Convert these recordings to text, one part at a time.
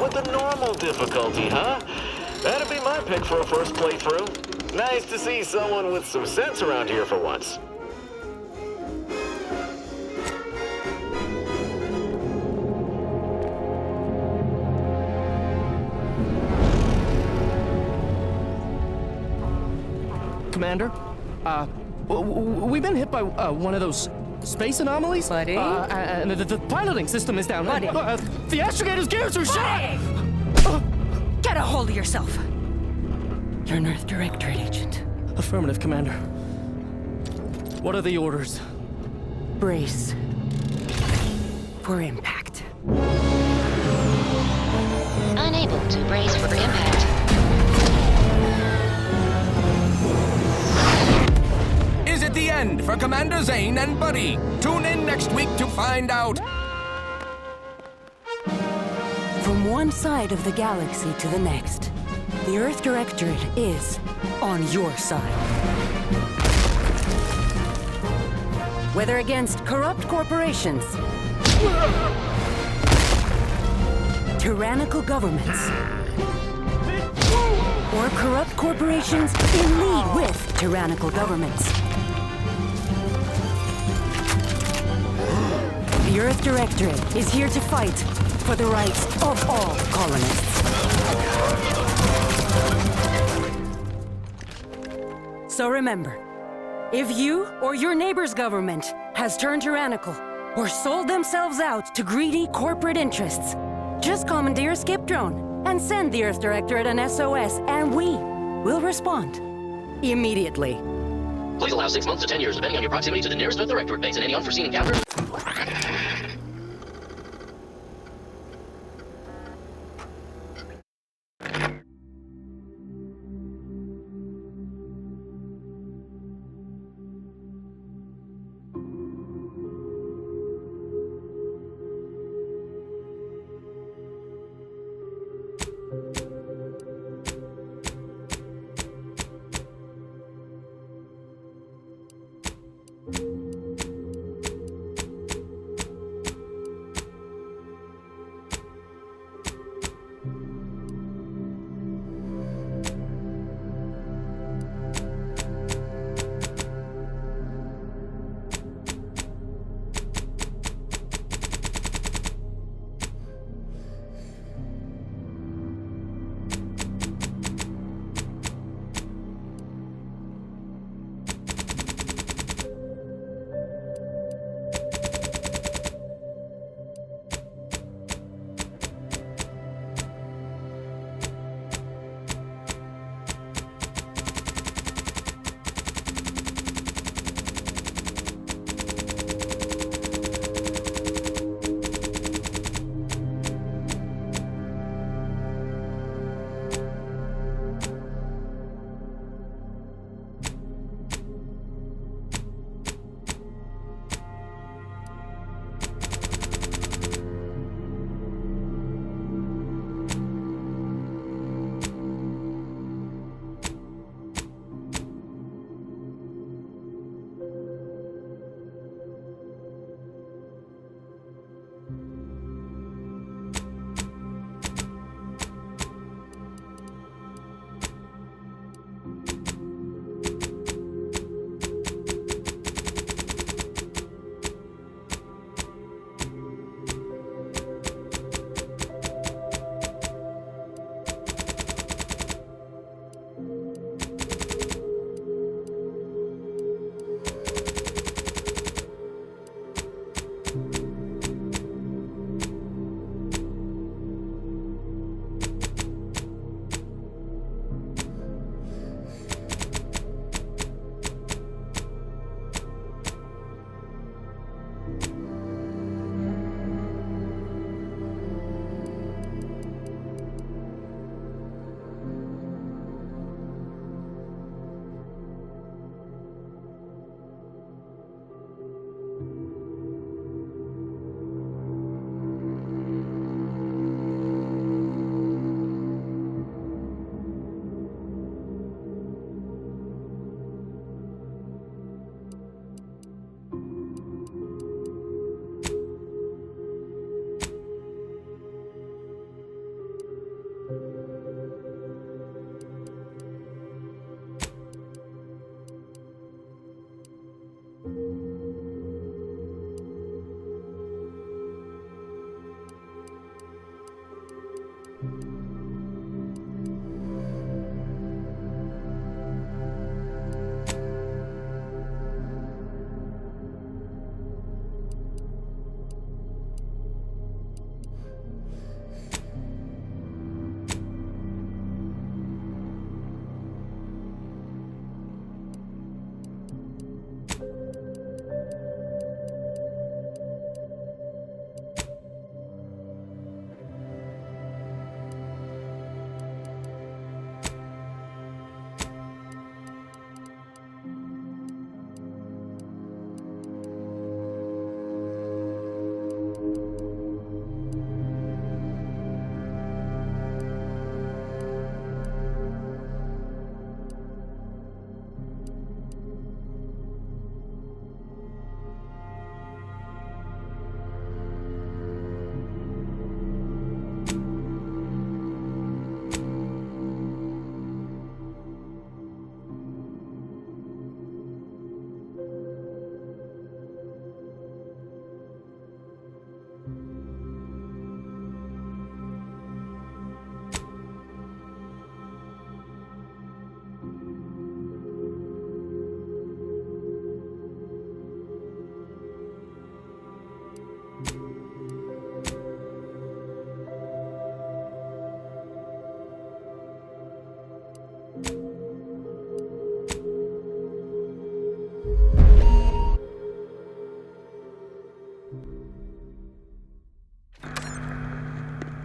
with the normal difficulty, huh? That'd be my pick for a first playthrough. Nice to see someone with some sense around here for once. Commander, we've been hit by one of those space anomalies. Buddy? And the piloting system is down. Buddy? The astrogator's gears are shot! Get a hold of yourself. You're an Earth Directorate agent. Affirmative, Commander. What are the orders? Brace for impact. Unable to brace for impact. Is it the end for Commander Zane and Buddy? Tune in next week to find out. From one side of the galaxy to the next, the Earth Directorate is on your side. Whether against corrupt corporations, tyrannical governments, or corrupt corporations in league with tyrannical governments, the Earth Directorate is here to fight for the rights of all colonists. So remember, if you or your neighbor's government has turned tyrannical or sold themselves out to greedy corporate interests, just commandeer a skip drone and send the Earth Directorate an SOS, and we will respond immediately. Please allow 6 months to 10 years, depending on your proximity to the nearest Earth Directorate base and any unforeseen encounters.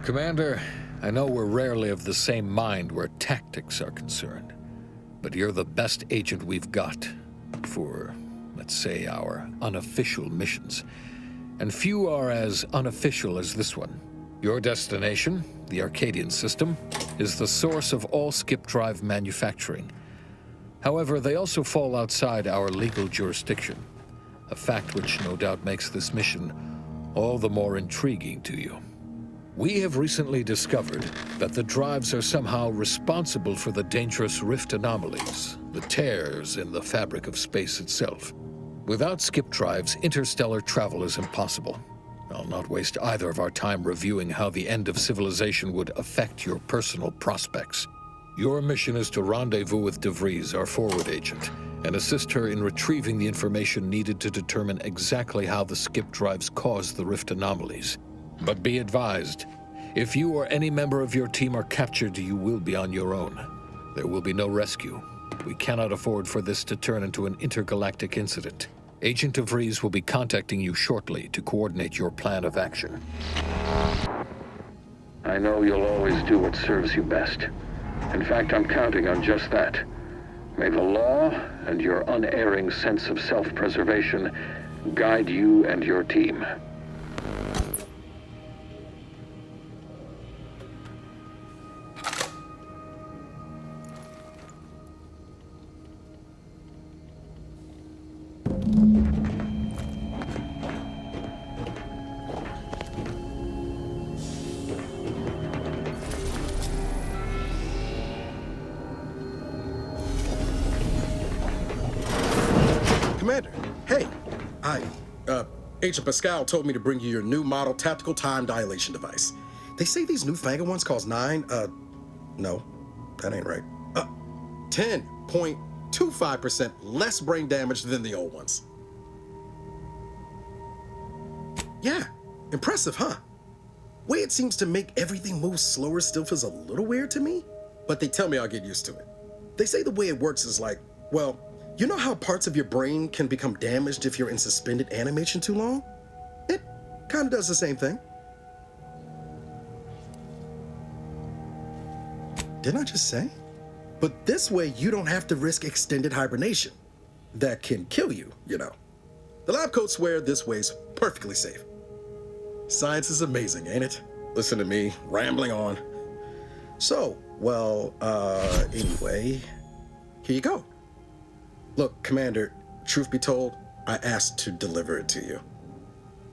Commander, I know we're rarely of the same mind where tactics are concerned, but you're the best agent we've got for, let's say, our unofficial missions. And few are as unofficial as this one. Your destination, the Arcadian system, is the source of all skip drive manufacturing. However, they also fall outside our legal jurisdiction, a fact which no doubt makes this mission all the more intriguing to you. We have recently discovered that the drives are somehow responsible for the dangerous rift anomalies, the tears in the fabric of space itself. Without skip drives, interstellar travel is impossible. I'll not waste either of our time reviewing how the end of civilization would affect your personal prospects. Your mission is to rendezvous with DeVries, our forward agent, and assist her in retrieving the information needed to determine exactly how the skip drives cause the rift anomalies. But be advised, if you or any member of your team are captured, you will be on your own. There will be no rescue. We cannot afford for this to turn into an intergalactic incident. Agent DeVries will be contacting you shortly to coordinate your plan of action. I know you'll always do what serves you best. In fact, I'm counting on just that. May the law and your unerring sense of self-preservation guide you and your team. Commander, hey. Agent Pascal told me to bring you your new model tactical time dilation device. They say these newfangled ones cost no, that ain't right. 10.25% less brain damage than the old ones. Yeah, impressive, huh? Way it seems to make everything move slower still feels a little weird to me, but they tell me I'll get used to it. They say the way it works is like, well, you know how parts of your brain can become damaged if you're in suspended animation too long? It kind of does the same thing. Didn't I just say? But this way, you don't have to risk extended hibernation. That can kill you, you know. The lab coats swear this way's perfectly safe. Science is amazing, ain't it? Listen to me, rambling on. So, well, anyway, here you go. Look, Commander, truth be told, I asked to deliver it to you.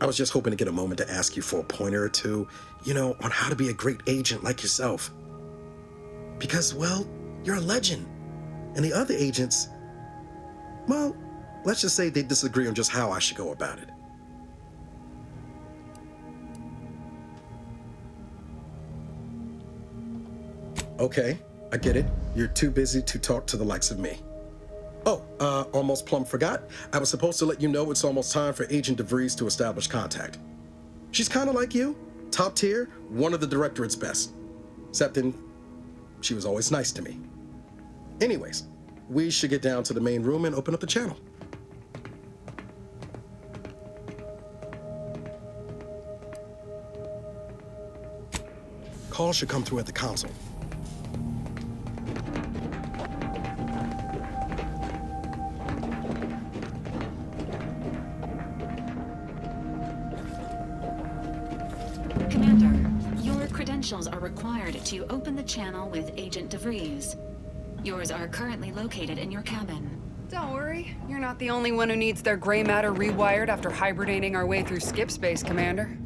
I was just hoping to get a moment to ask you for a pointer or two, you know, on how to be a great agent like yourself. Because, well, you're a legend. And the other agents, well, let's just say they disagree on just how I should go about it. Okay, I get it. You're too busy to talk to the likes of me. Oh, almost plumb forgot. I was supposed to let you know it's almost time for Agent DeVries to establish contact. She's kind of like you, top tier, one of the Directorate's best. Except she was always nice to me. Anyways, we should get down to the main room and open up the channel. Call should come through at the console. Credentials are required to open the channel with Agent DeVries. Yours are currently located in your cabin. Don't worry, you're not the only one who needs their gray matter rewired after hibernating our way through skip space, Commander.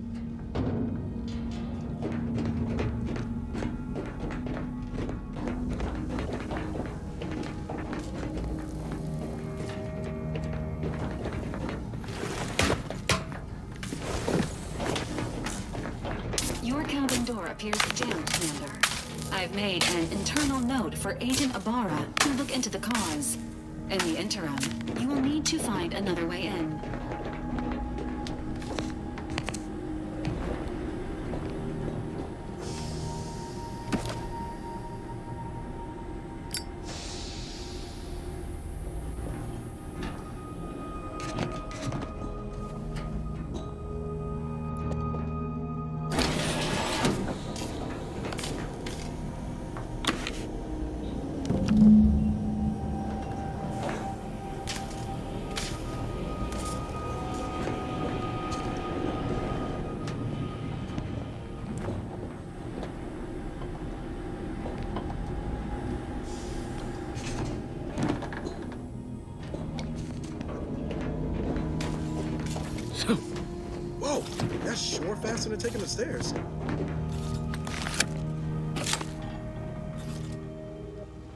Appears jammed, Commander. I've made an internal note for Agent Ibarra to look into the cause. In the interim, you will need to find another way in. That's sure faster than taking the stairs.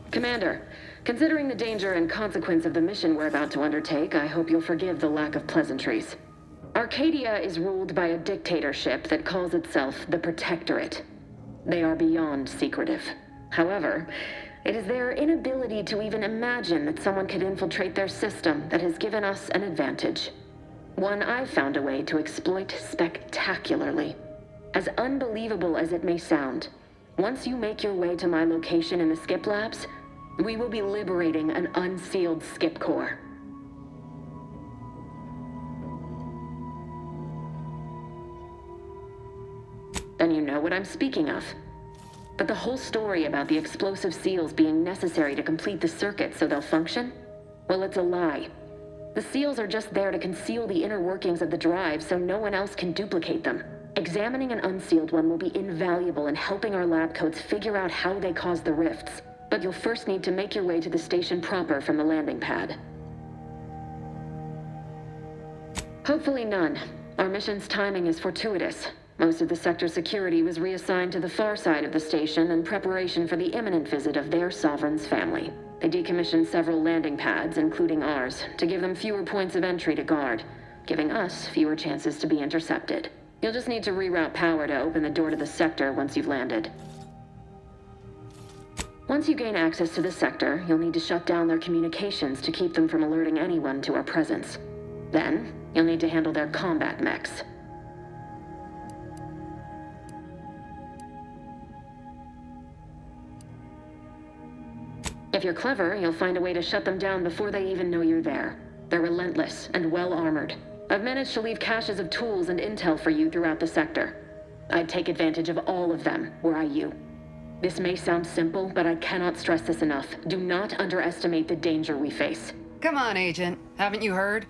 Commander, considering the danger and consequence of the mission we're about to undertake, I hope you'll forgive the lack of pleasantries. Arcadia is ruled by a dictatorship that calls itself the Protectorate. They are beyond secretive. However, it is their inability to even imagine that someone could infiltrate their system that has given us an advantage. One I've found a way to exploit spectacularly. As unbelievable as it may sound, once you make your way to my location in the Skip Labs, we will be liberating an unsealed Skip core. Then you know what I'm speaking of. But the whole story about the explosive seals being necessary to complete the circuit so they'll function? Well, it's a lie. The seals are just there to conceal the inner workings of the drive so no one else can duplicate them. Examining an unsealed one will be invaluable in helping our lab coats figure out how they cause the rifts. But you'll first need to make your way to the station proper from the landing pad. Hopefully none. Our mission's timing is fortuitous. Most of the sector security was reassigned to the far side of the station in preparation for the imminent visit of their sovereign's family. They decommissioned several landing pads, including ours, to give them fewer points of entry to guard, giving us fewer chances to be intercepted. You'll just need to reroute power to open the door to the sector once you've landed. Once you gain access to the sector, you'll need to shut down their communications to keep them from alerting anyone to our presence. Then, you'll need to handle their combat mechs. If you're clever, you'll find a way to shut them down before they even know you're there. They're relentless and well-armored. I've managed to leave caches of tools and intel for you throughout the sector. I'd take advantage of all of them, were I you. This may sound simple, but I cannot stress this enough. Do not underestimate the danger we face. Come on, Agent. Haven't you heard?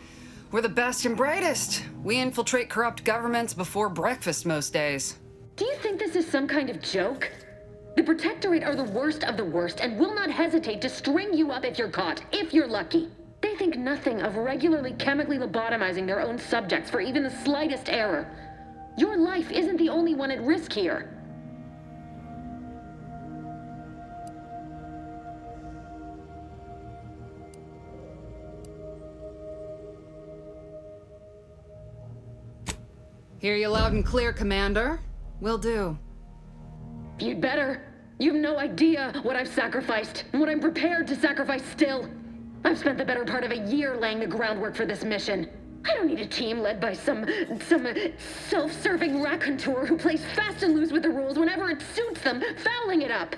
We're the best and brightest. We infiltrate corrupt governments before breakfast most days. Do you think this is some kind of joke? The Protectorate are the worst of the worst and will not hesitate to string you up if you're caught, if you're lucky. They think nothing of regularly chemically lobotomizing their own subjects for even the slightest error. Your life isn't the only one at risk here. Hear you loud and clear, Commander. Will do. You'd better. You've no idea what I've sacrificed, and what I'm prepared to sacrifice still. I've spent the better part of a year laying the groundwork for this mission. I don't need a team led by some self-serving raconteur who plays fast and loose with the rules whenever it suits them, fouling it up.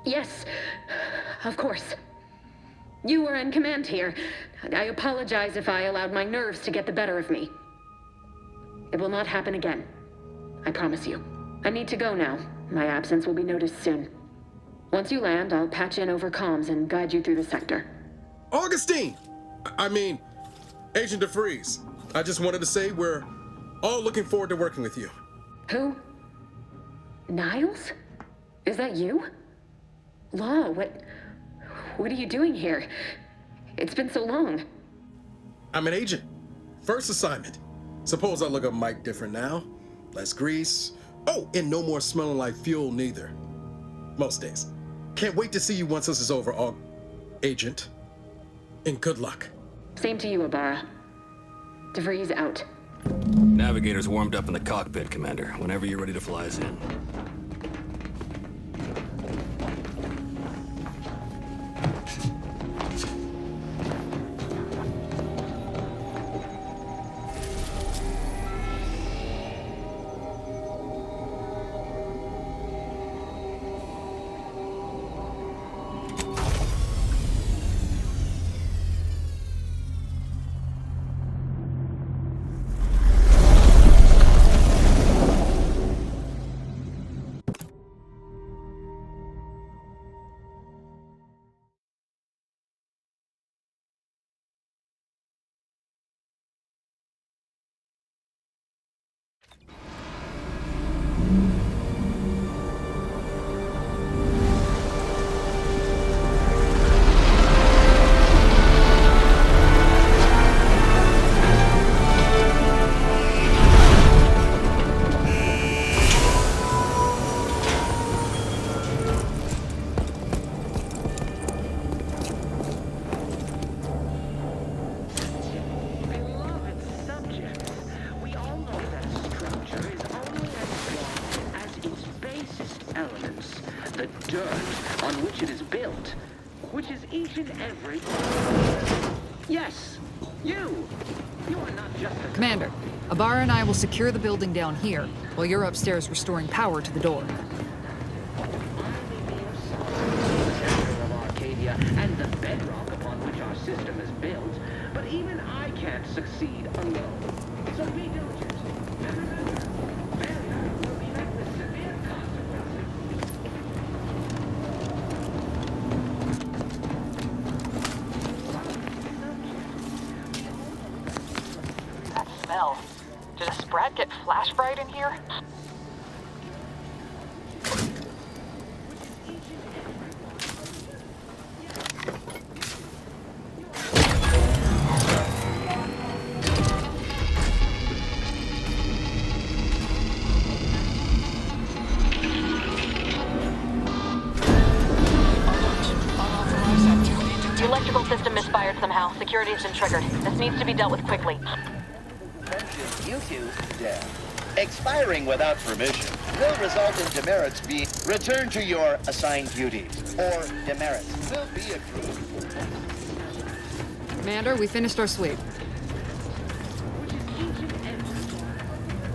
Yes, of course. You were in command here. I apologize if I allowed my nerves to get the better of me. It will not happen again. I promise you. I need to go now. My absence will be noticed soon. Once you land, I'll patch in over comms and guide you through the sector. Augustine! Agent DeFreeze. I just wanted to say we're all looking forward to working with you. Who? Niles? Is that you? Law, what are you doing here? It's been so long. I'm an agent. First assignment. Suppose I look a mic different now. Less grease. Oh, and no more smelling like fuel neither. Most days. Can't wait to see you once this is over, Agent. And good luck. Same to you, Ibarra. DeVries out. Navigator's warmed up in the cockpit, Commander. Whenever you're ready to fly us in. the dirt on which it is built, which is each and every... Yes, you! You are not just a... Commander, Ibarra and I will secure the building down here, while you're upstairs restoring power to the door. And the bedrock upon which our system is built, but even I can't succeed alone. So be diligent. And remember, failure will be met with severe consequences. That smell. Did a sprat get flash fried in here? The electrical system misfired somehow. Security has been triggered. This needs to be dealt with quickly. Expiring without permission will result in demerits being returned to your assigned duties, or demerits will be accrued. Commander, we finished our sweep.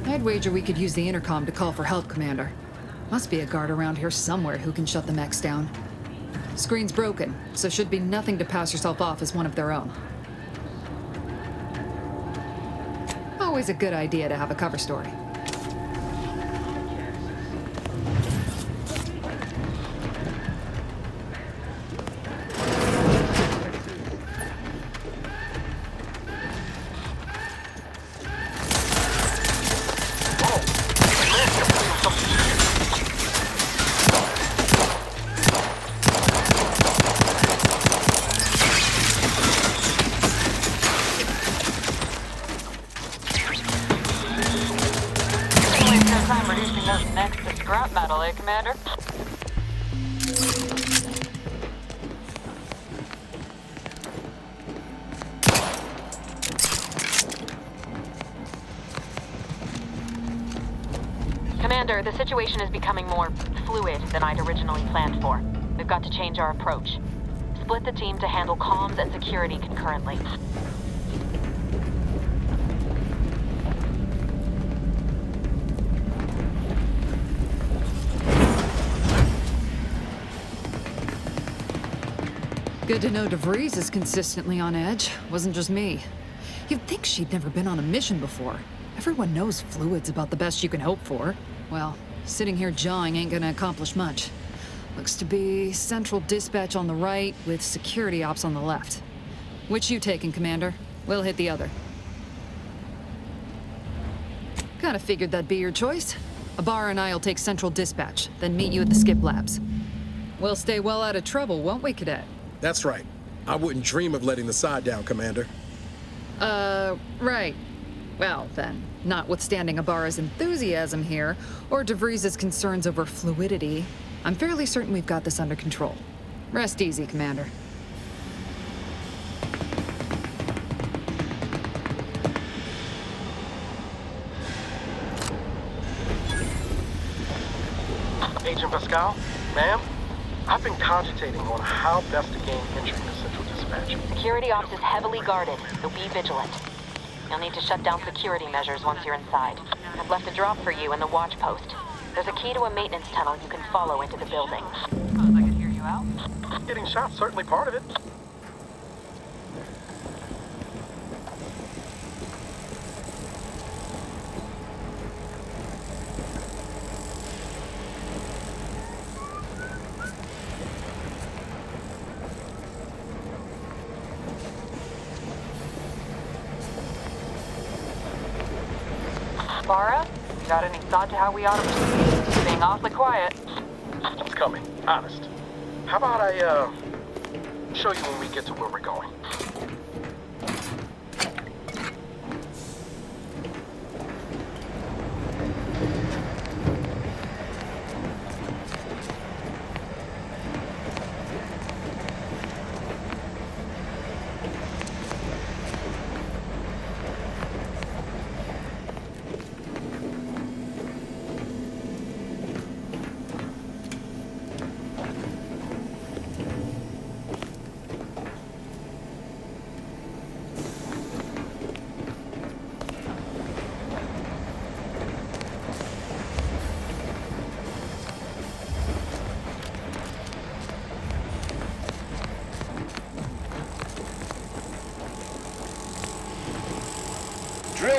I'd wager we could use the intercom to call for help, Commander. Must be a guard around here somewhere who can shut the mechs down. Screen's broken, so should be nothing to pass yourself off as one of their own. Always a good idea to have a cover story. Commander? Commander, the situation is becoming more fluid than I'd originally planned for. We've got to change our approach. Split the team to handle comms and security concurrently. Good to know DeVries is consistently on edge. Wasn't just me. You'd think she'd never been on a mission before. Everyone knows fluid's about the best you can hope for. Well, sitting here jawing ain't gonna accomplish much. Looks to be central dispatch on the right with security ops on the left. Which you taking, Commander? We'll hit the other. Kinda figured that'd be your choice. Ibarra and I'll take central dispatch, then meet you at the skip labs. We'll stay well out of trouble, won't we, Cadet? That's right. I wouldn't dream of letting the side down, Commander. Right. Well, then, notwithstanding Ibarra's enthusiasm here, or DeVries' concerns over fluidity, I'm fairly certain we've got this under control. Rest easy, Commander. Agent Pascal, ma'am, I've been cogitating on how best to gain entry into Central Dispatch. Security ops is heavily guarded, so be vigilant. You'll need to shut down security measures once you're inside. I've left a drop for you in the watch post. There's a key to a maintenance tunnel you can follow into the building. Suppose I could hear you out? Getting shot, certainly part of it. Ibarra, got any thought to how we ought to proceed? Being awfully quiet. It's coming, honest. How about I, show you when we get to where we're going?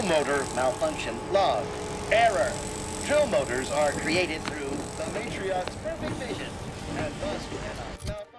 motor malfunction log. Error. Drill motors are created through the matriarch's perfect vision, and thus cannot malfunction.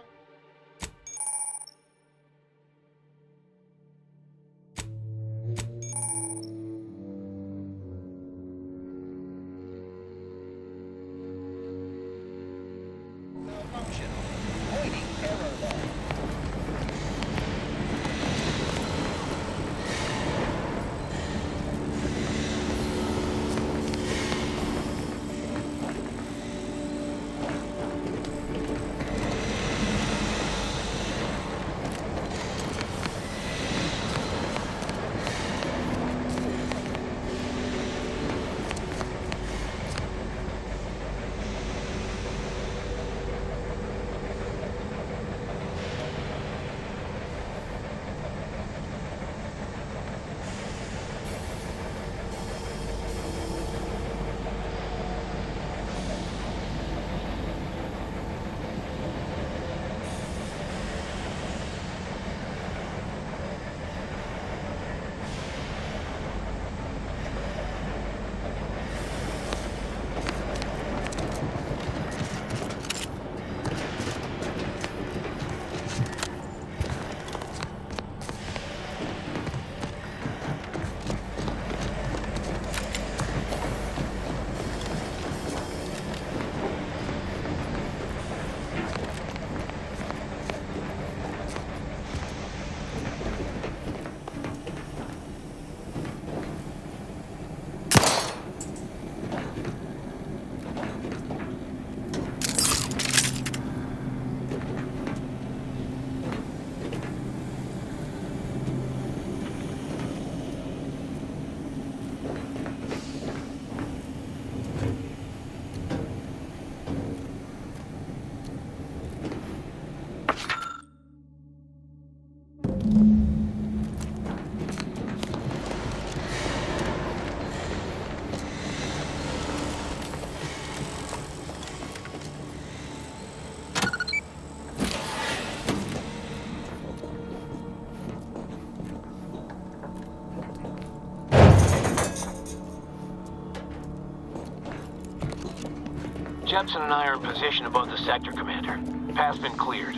Jepson and I are in position above the sector, Commander. Path's been cleared.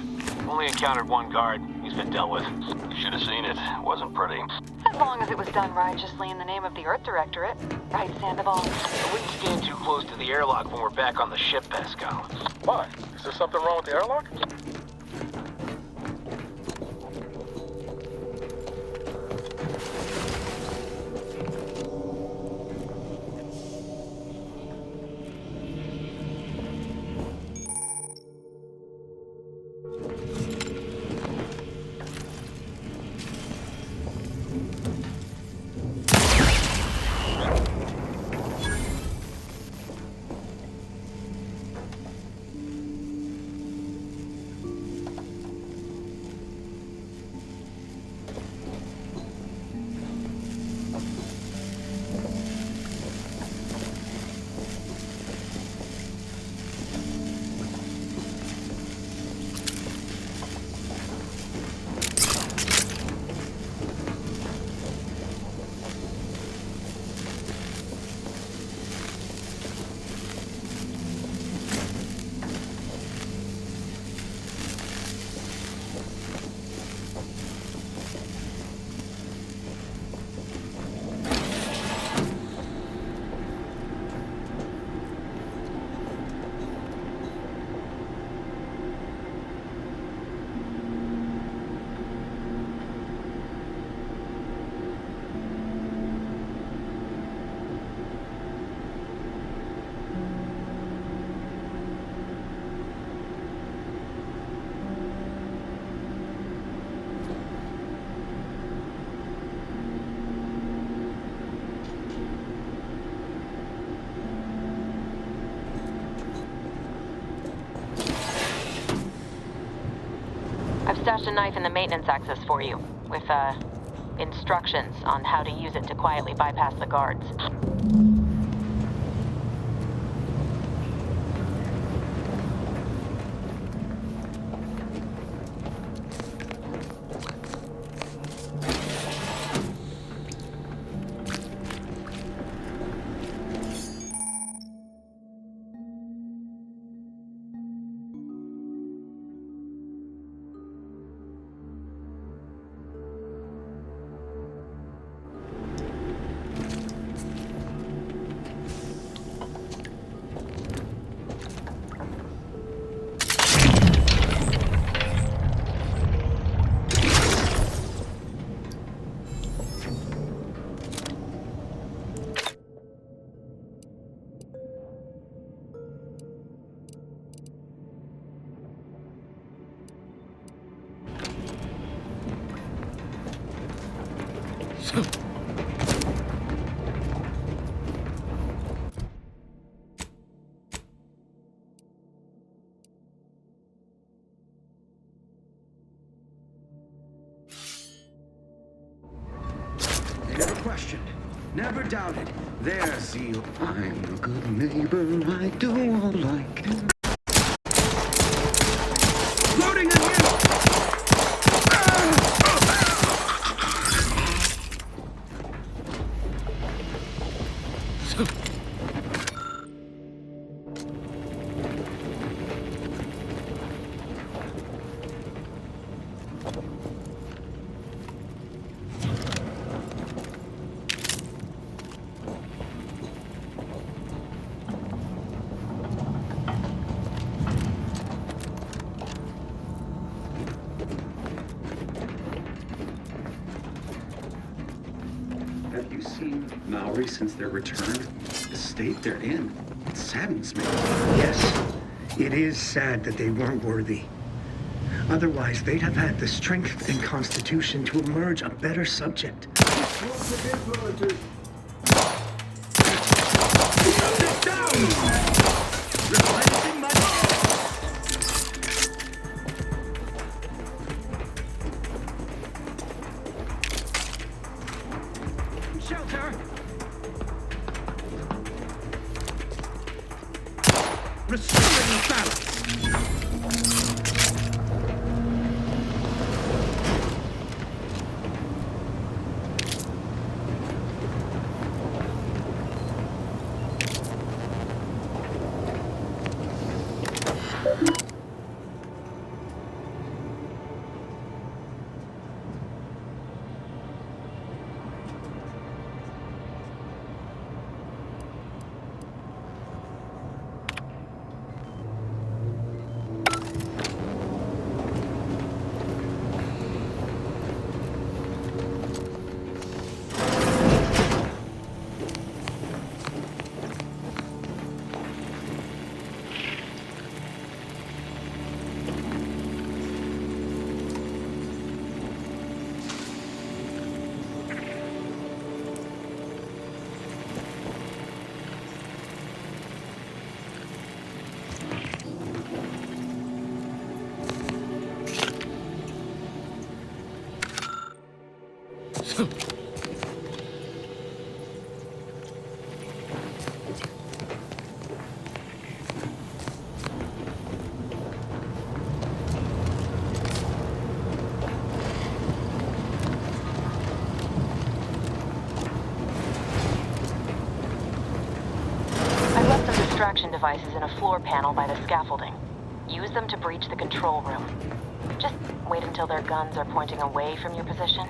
Only encountered one guard. He's been dealt with. You should have seen it. Wasn't pretty. As long as it was done righteously in the name of the Earth Directorate. Right, Sandoval? I wouldn't stand too close to the airlock when we're back on the ship, Pascal. Why? Is there something wrong with the airlock? I've stashed a knife in the maintenance access for you, with, instructions on how to use it to quietly bypass the guards. Never questioned, never doubted their zeal. I'm a good neighbor, I do all I can. Loading again! Have you seen Maori since their return? The state they're in, it saddens me. Yes, it is sad that they weren't worthy. Otherwise, they'd have had the strength and constitution to emerge a better subject. Shelter! Restoring the balance! Distraction devices in a floor panel by the scaffolding. Use them to breach the control room. Just wait until their guns are pointing away from your position.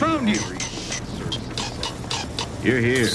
Found you! You're here.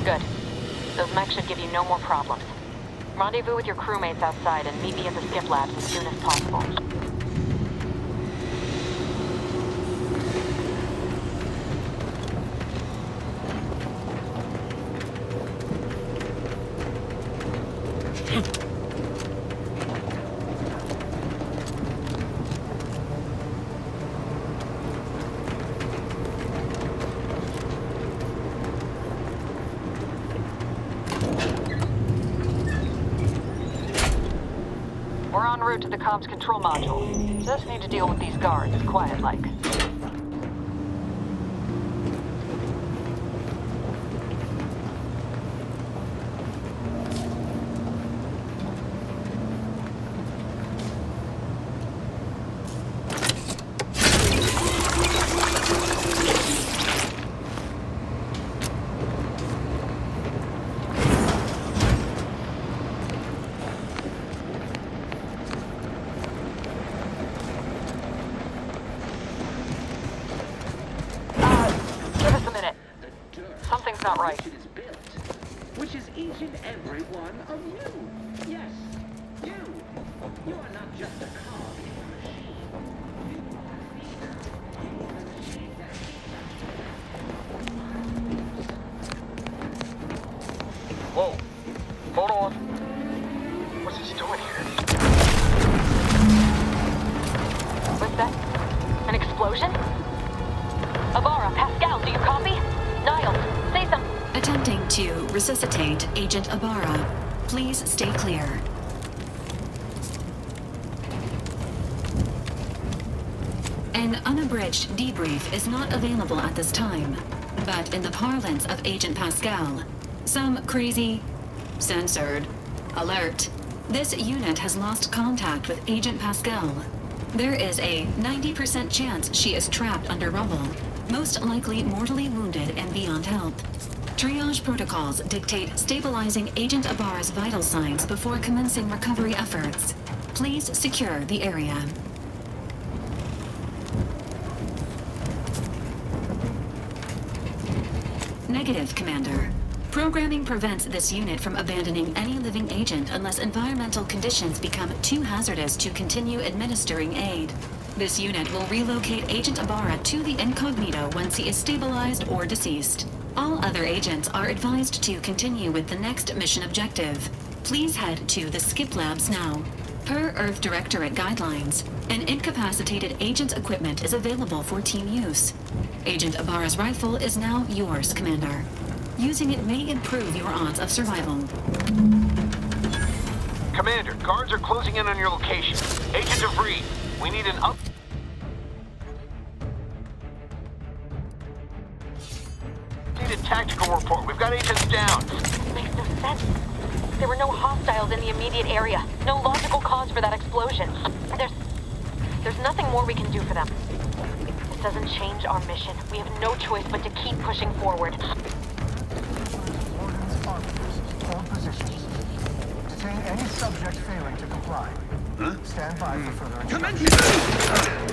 Good. Those mechs should give you no more problems. Rendezvous with your crewmates outside and meet me at the skip labs as soon as possible. We're en route to the comms control module. Just need to deal with these guards, quiet-like. Give us a minute. Something's not right. Which is each and every one of you. Yes, you. You are not just a cog in a machine. Whoa. Hold on. What's he doing here? What's that? An explosion? Avara, Pascal, do you copy? Niles, say something. Attempting to resuscitate Agent Ibarra. Please stay clear. An unabridged debrief is not available at this time, but in the parlance of Agent Pascal, some crazy, censored, alert. This unit has lost contact with Agent Pascal. There is a 90% chance she is trapped under rubble, most likely mortally wounded and beyond help. Triage protocols dictate stabilizing Agent Ibarra's vital signs before commencing recovery efforts. Please secure the area. Negative, Commander. Programming prevents this unit from abandoning any living agent unless environmental conditions become too hazardous to continue administering aid. This unit will relocate Agent Ibarra to the incognito once he is stabilized or deceased. All other agents are advised to continue with the next mission objective. Please head to the Skip Labs now. Per Earth Directorate guidelines, an incapacitated agent's equipment is available for team use. Agent Ibarra's rifle is now yours, Commander. Using it may improve your odds of survival. Commander, guards are closing in on your location. Agent DeVries, we need an up... Need a tactical report. We've got agents down. Makes no sense. There were no hostiles in the immediate area. No logical cause for that explosion. There's nothing more we can do for them. This doesn't change our mission. We have no choice but to keep pushing forward. Hold positions. Detain any subject failing to comply. Huh? Stand by for further instructions.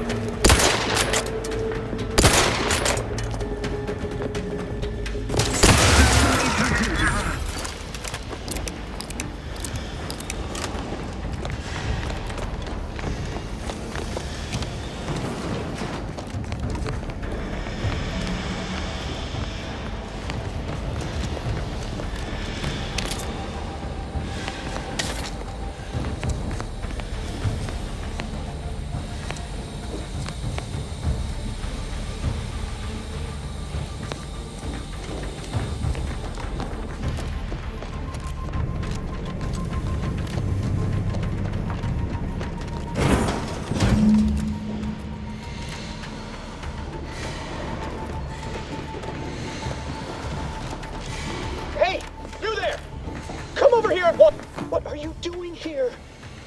What are you doing here?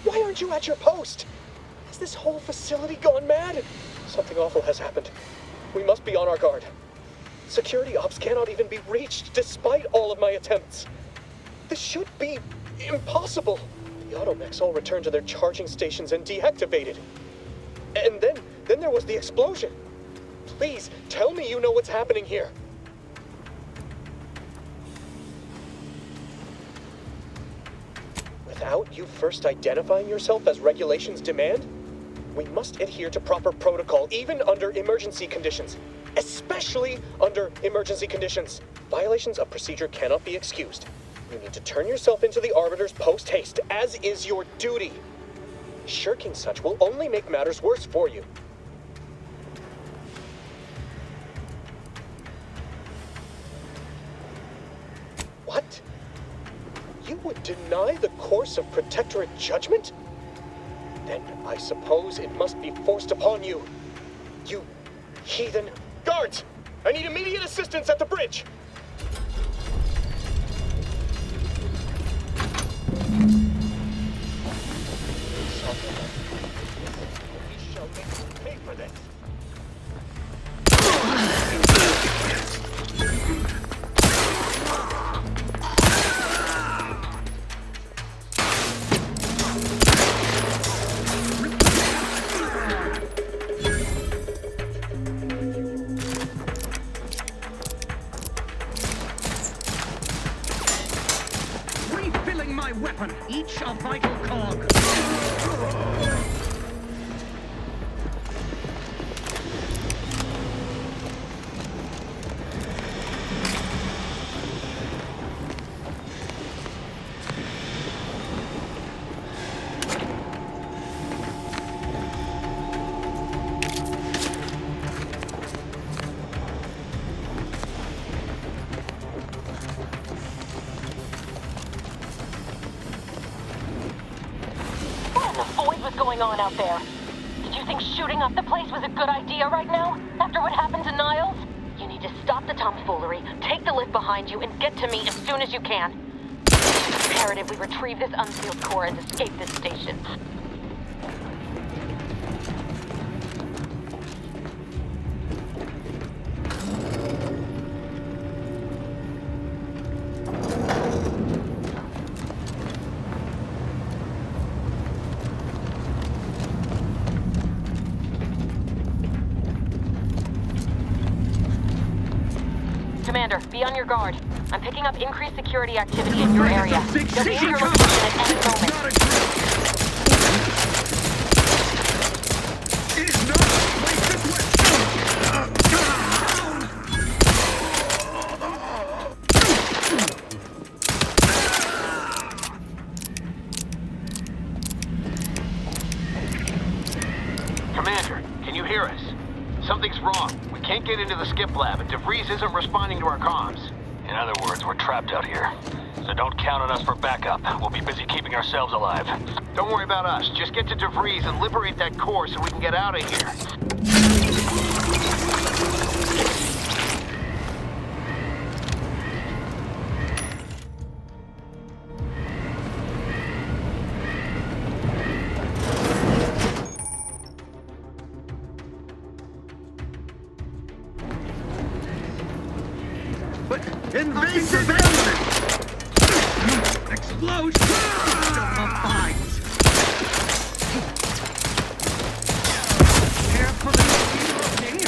Why aren't you at your post? Has this whole facility gone mad? Something awful has happened. We must be on our guard. Security ops cannot even be reached despite all of my attempts. This should be impossible. The automechs all returned to their charging stations and deactivated. And then there was the explosion. Please, tell me you know what's happening here. Without you first identifying yourself as regulations demand, we must adhere to proper protocol even under emergency conditions. Especially under emergency conditions. Violations of procedure cannot be excused. You need to turn yourself into the Arbiter's post-haste, as is your duty. Shirking such will only make matters worse for you. What? You would deny the course of Protectorate judgment? Then I suppose it must be forced upon you. You heathen. Guards! I need immediate assistance at the bridge! We shall make you pay for this. Refilling my weapon, each a vital cog. Going on out there? Did you think shooting up the place was a good idea right now? After what happened to Niles? You need to stop the tomfoolery, take the lift behind you, and get to me as soon as you can. It's imperative we retrieve this unsealed core and escape this station. Commander, be on your guard. I'm picking up increased security activity in your area. You'll be in your location at any moment. It is not a place to Commander, can you hear us? Something's wrong. We can't get into the skip lab, and DeVries isn't responding to our comms. In other words, we're trapped out here. So don't count on us for backup. We'll be busy keeping ourselves alive. Don't worry about us. Just get to DeVries and liberate that core so we can get out of here. invasive element! Explosion! Fight! Carefully reloading!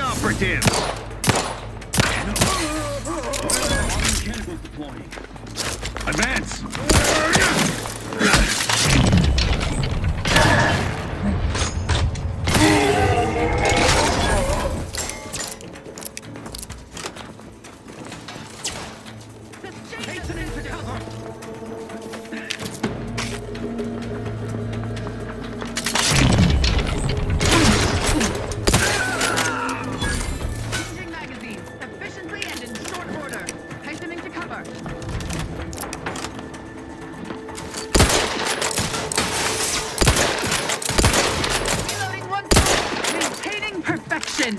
Operatives! Mechanicals deploying. Advance! Hastening to cover! Perfection!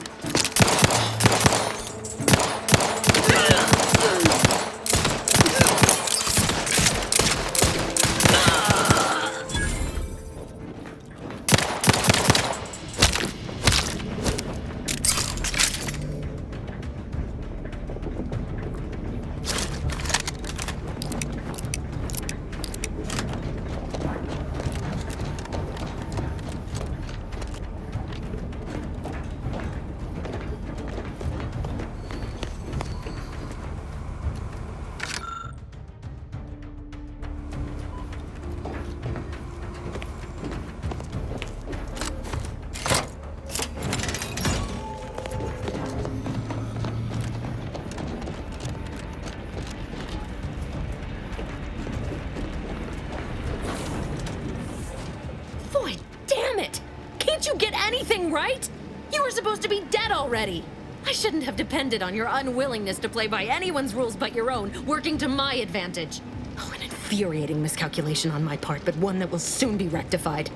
anything right? You were supposed to be dead already. I shouldn't have depended on your unwillingness to play by anyone's rules but your own, working to my advantage. Oh, an infuriating miscalculation on my part, but one that will soon be rectified.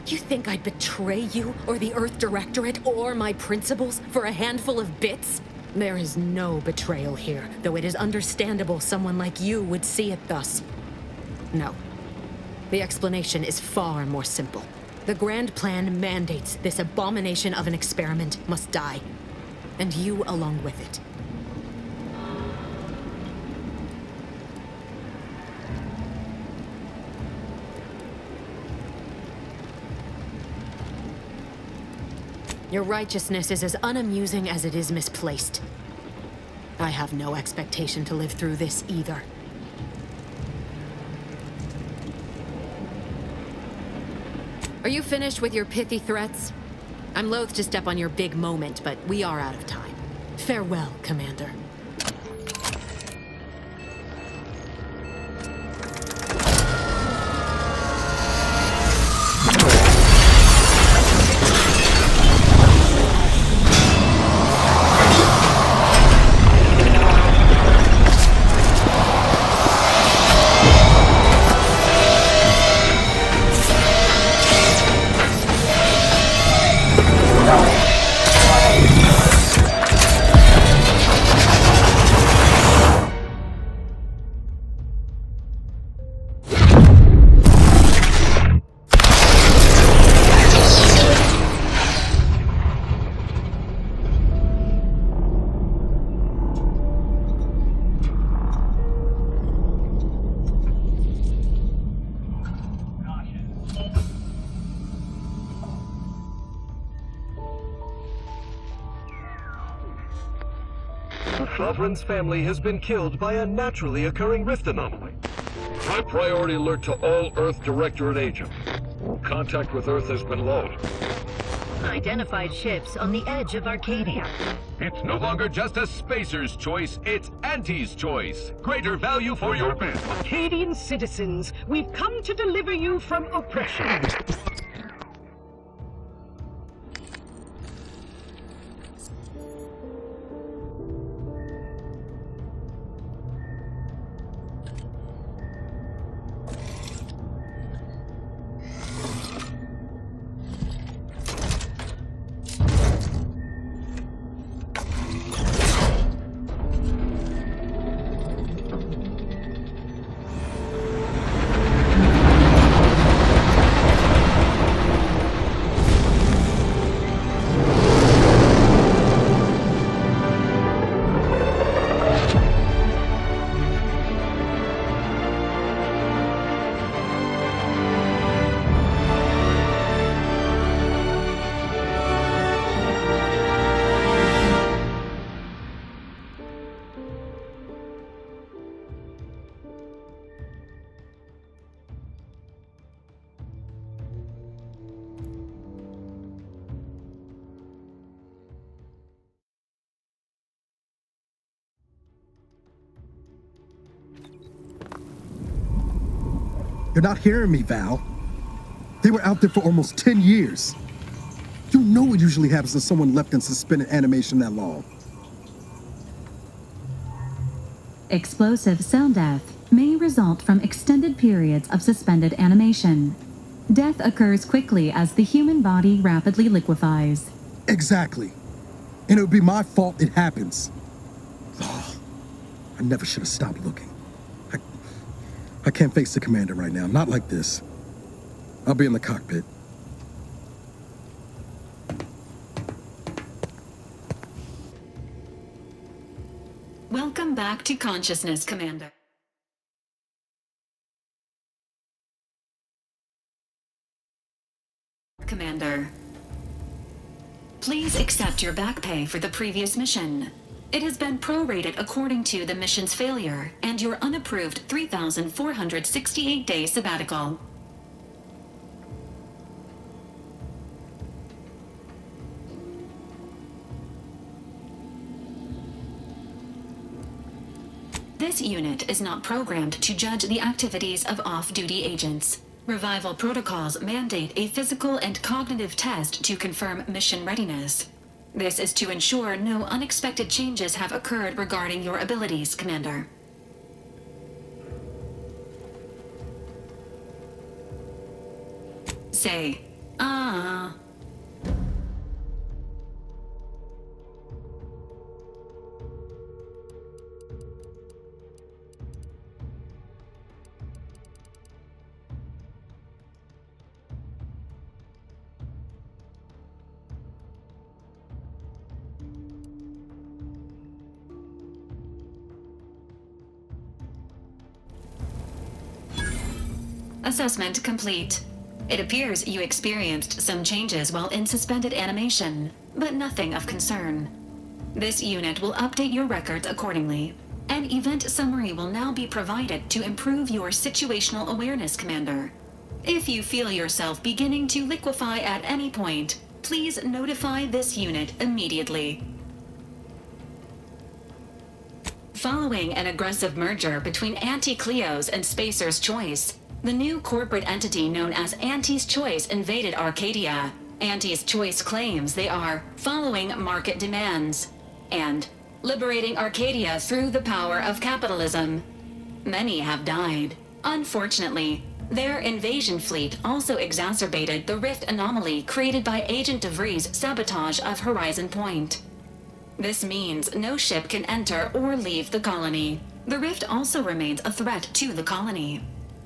You think I'd betray you, or the Earth Directorate, or my principles for a handful of bits? There is no betrayal here, though it is understandable someone like you would see it thus. No. The explanation is far more simple. The grand plan mandates this abomination of an experiment must die. And you along with it. Your righteousness is as unamusing as it is misplaced. I have no expectation to live through this either. Are you finished with your pithy threats? I'm loath to step on your big moment, but we are out of time. Farewell, Commander. Sovereign's family has been killed by a naturally occurring rift anomaly. High priority alert to all Earth Directorate agents. Contact with Earth has been low. Identified ships on the edge of Arcadia. It's no longer just a spacer's choice, it's Auntie's choice. Greater value for your bid. Arcadian citizens, we've come to deliver you from oppression. You're not hearing me, Val. They were out there for almost 10 years. You know what usually happens when someone left in suspended animation that long. Explosive cell death may result from extended periods of suspended animation. Death occurs quickly as the human body rapidly liquefies. Exactly. And it would be my fault it happens. Oh, I never should have stopped looking. I can't face the commander right now, not like this. I'll be in the cockpit. Welcome back to consciousness, Commander. Commander, please accept your back pay for the previous mission. It has been prorated according to the mission's failure and your unapproved 3,468-day sabbatical. This unit is not programmed to judge the activities of off-duty agents. Revival protocols mandate a physical and cognitive test to confirm mission readiness. This is to ensure no unexpected changes have occurred regarding your abilities, Commander. Say, ah. Assessment complete. It appears you experienced some changes while in suspended animation, but nothing of concern. This unit will update your records accordingly. An event summary will now be provided to improve your situational awareness, Commander. If you feel yourself beginning to liquefy at any point, please notify this unit immediately. Following an aggressive merger between Anti-Cleo's and Spacer's Choice, the new corporate entity known as Anti's Choice invaded Arcadia. Anti's Choice claims they are following market demands and liberating Arcadia through the power of capitalism. Many have died. Unfortunately, their invasion fleet also exacerbated the rift anomaly created by Agent DeVries' sabotage of Horizon Point. This means no ship can enter or leave the colony. The rift also remains a threat to the colony.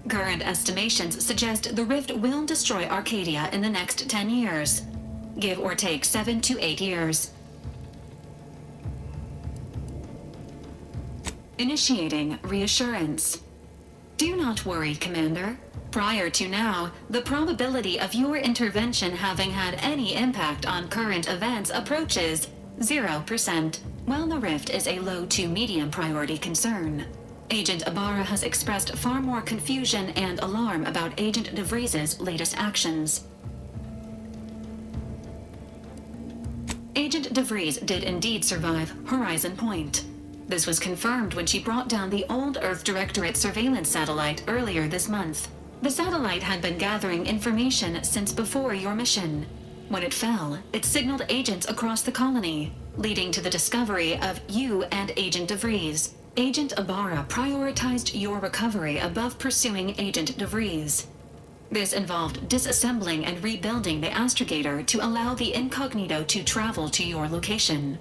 Current estimations suggest the rift will destroy Arcadia in the next 10 years. Give or take 7 to 8 years. Initiating reassurance. Do not worry, Commander. Prior to now, the probability of your intervention having had any impact on current events approaches 0%, while the rift is a low to medium priority concern. Agent Ibarra has expressed far more confusion and alarm about Agent DeVries' latest actions. Agent DeVries did indeed survive Horizon Point. This was confirmed when she brought down the old Earth Directorate surveillance satellite earlier this month. The satellite had been gathering information since before your mission. When it fell, it signaled agents across the colony, leading to the discovery of you and Agent DeVries. Agent Ibarra prioritized your recovery above pursuing Agent DeVries. This involved disassembling and rebuilding the astrogator to allow the incognito to travel to your location.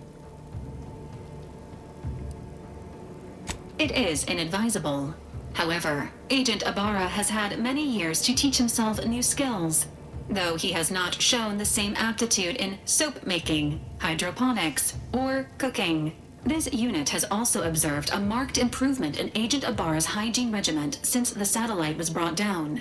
It is inadvisable. However, Agent Ibarra has had many years to teach himself new skills, though he has not shown the same aptitude in soap making, hydroponics, or cooking. This unit has also observed a marked improvement in Agent Ibarra's hygiene regimen since the satellite was brought down.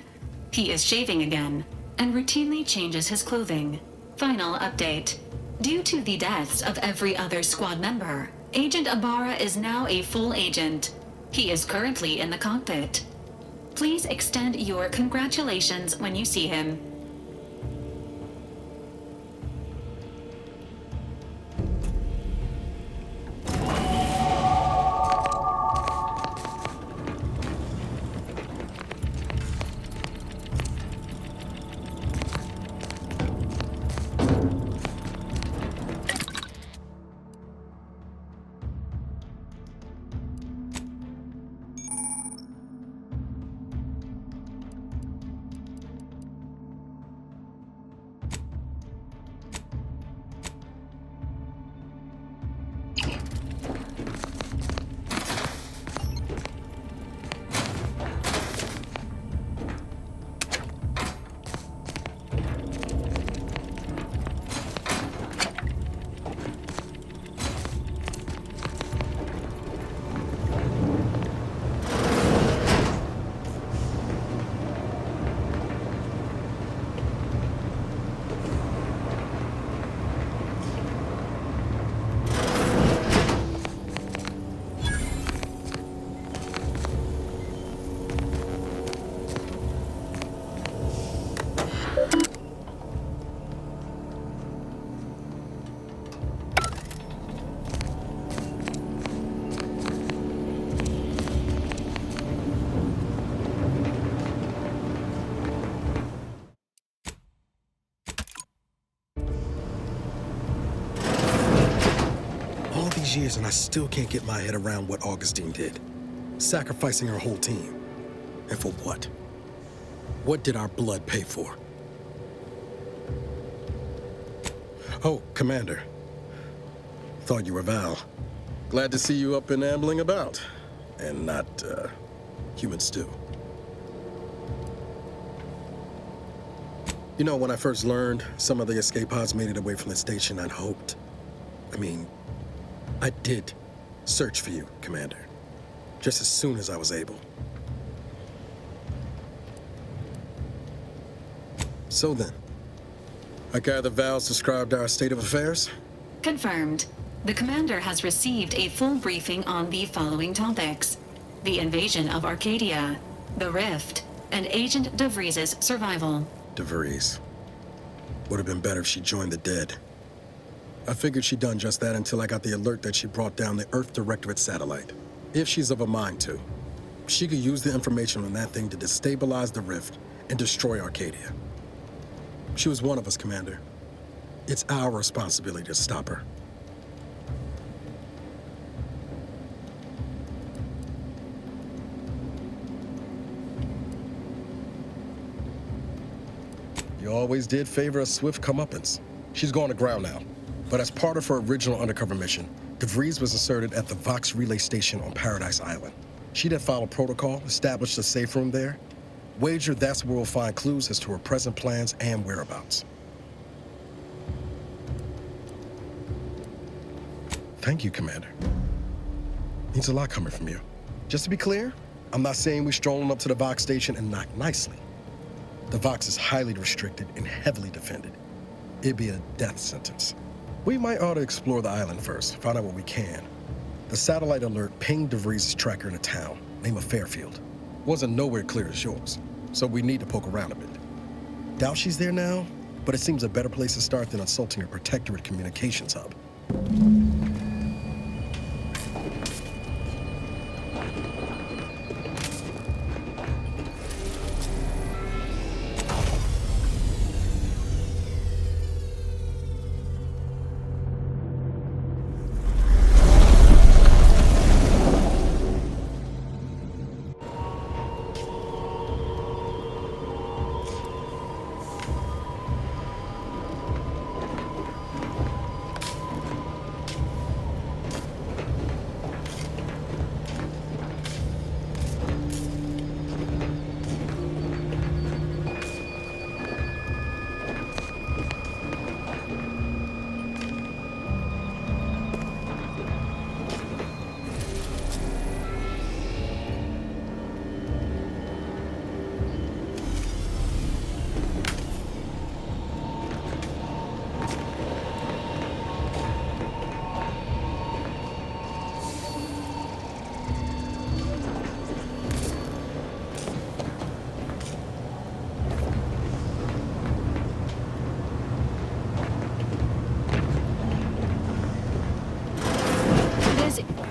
He is shaving again, and routinely changes his clothing. Final update. Due to the deaths of every other squad member, Agent Ibarra is now a full agent. He is currently in the cockpit. Please extend your congratulations when you see him. these years and I still can't get my head around what Augustine did. Sacrificing her whole team. And for what? What did our blood pay for? Oh, Commander. Thought you were Val. Glad to see you up and ambling about. And not, human stew. You know, when I first learned some of the escape pods made it away from the station, I'd hoped. I did search for you, Commander. Just as soon as I was able. So then, I gather Val's described our state of affairs? Confirmed. The commander has received a full briefing on the following topics: the invasion of Arcadia, the Rift, and Agent DeVries' survival. DeVries. Would have been better if she joined the dead. I figured she'd done just that until I got the alert that she brought down the Earth Directorate satellite. If she's of a mind to, she could use the information on that thing to destabilize the Rift and destroy Arcadia. She was one of us, Commander. It's our responsibility to stop her. You always did favor a swift comeuppance. She's going to ground now. But as part of her original undercover mission, DeVries was inserted at the Vox relay station on Paradise Island. She'd have followed protocol, established a safe room there. Wager that's where we'll find clues as to her present plans and whereabouts. Thank you, Commander. Means a lot coming from you. Just to be clear, I'm not saying we're strolling up to the Vox station and knock nicely. The Vox is highly restricted and heavily defended. It'd be a death sentence. We might ought to explore the island first, find out what we can. The satellite alert pinged DeVries' tracker in a town, named Fairfield. Wasn't nowhere clear as yours, so we need to poke around a bit. Doubt she's there now, but it seems a better place to start than assaulting her protectorate communications hub.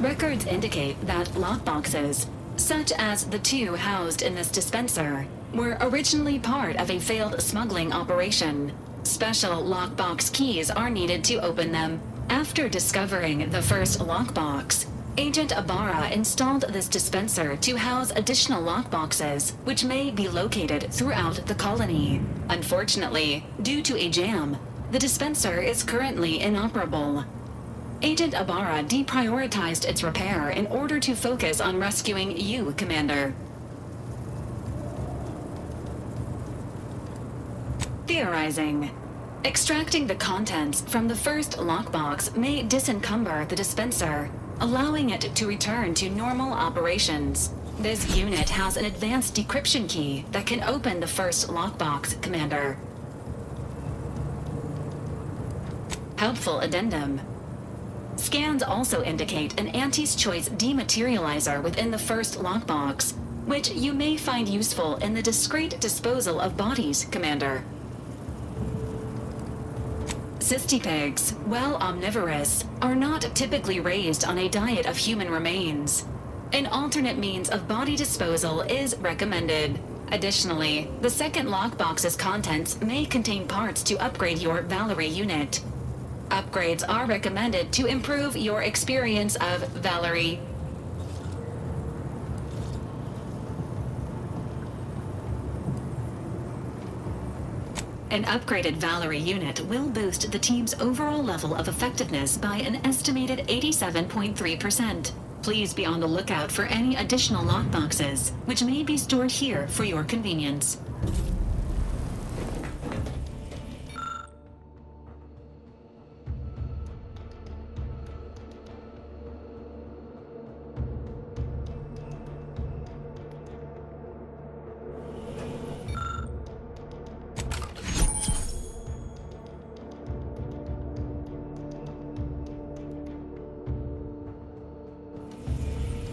Records indicate that lockboxes, such as the two housed in this dispenser, were originally part of a failed smuggling operation. Special lockbox keys are needed to open them. After discovering the first lockbox, Agent Ibarra installed this dispenser to house additional lockboxes, which may be located throughout the colony. Unfortunately, due to a jam, the dispenser is currently inoperable. Agent Ibarra deprioritized its repair in order to focus on rescuing you, Commander. Theorizing. Extracting the contents from the first lockbox may disencumber the dispenser, allowing it to return to normal operations. This unit has an advanced decryption key that can open the first lockbox, Commander. Helpful addendum. Scans also indicate an Auntie's Choice dematerializer within the first lockbox, which you may find useful in the discreet disposal of bodies, Commander. Cystipegs, while omnivorous, are not typically raised on a diet of human remains. An alternate means of body disposal is recommended. Additionally, the second lockbox's contents may contain parts to upgrade your Valerie unit. Upgrades are recommended to improve your experience of Valerie. An upgraded Valerie unit will boost the team's overall level of effectiveness by an estimated 87.3%. Please be on the lookout for any additional lockboxes, which may be stored here for your convenience.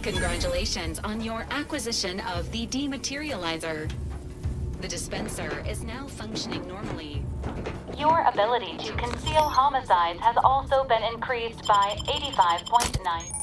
Congratulations on your acquisition of the dematerializer. The dispenser is now functioning normally. Your ability to conceal homicides has also been increased by 85.9.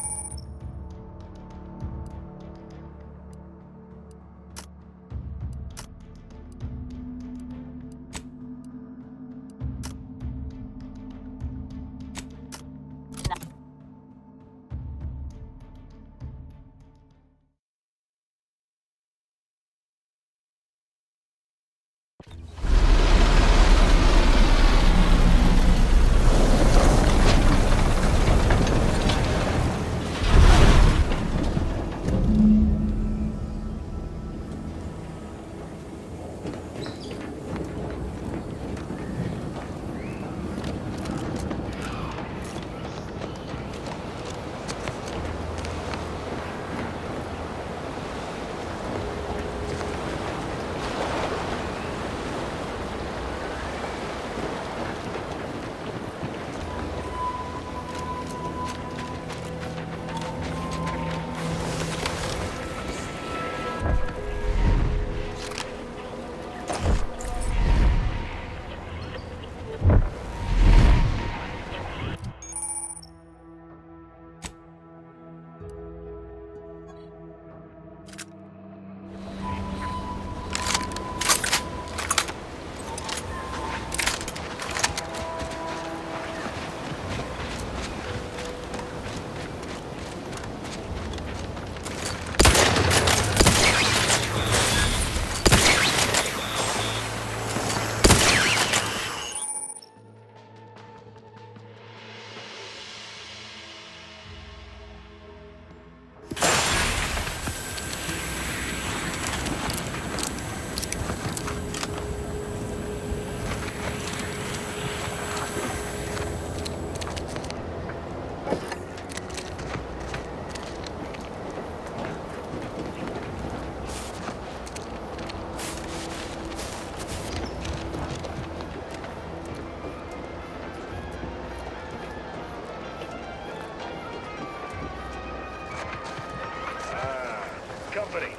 Company.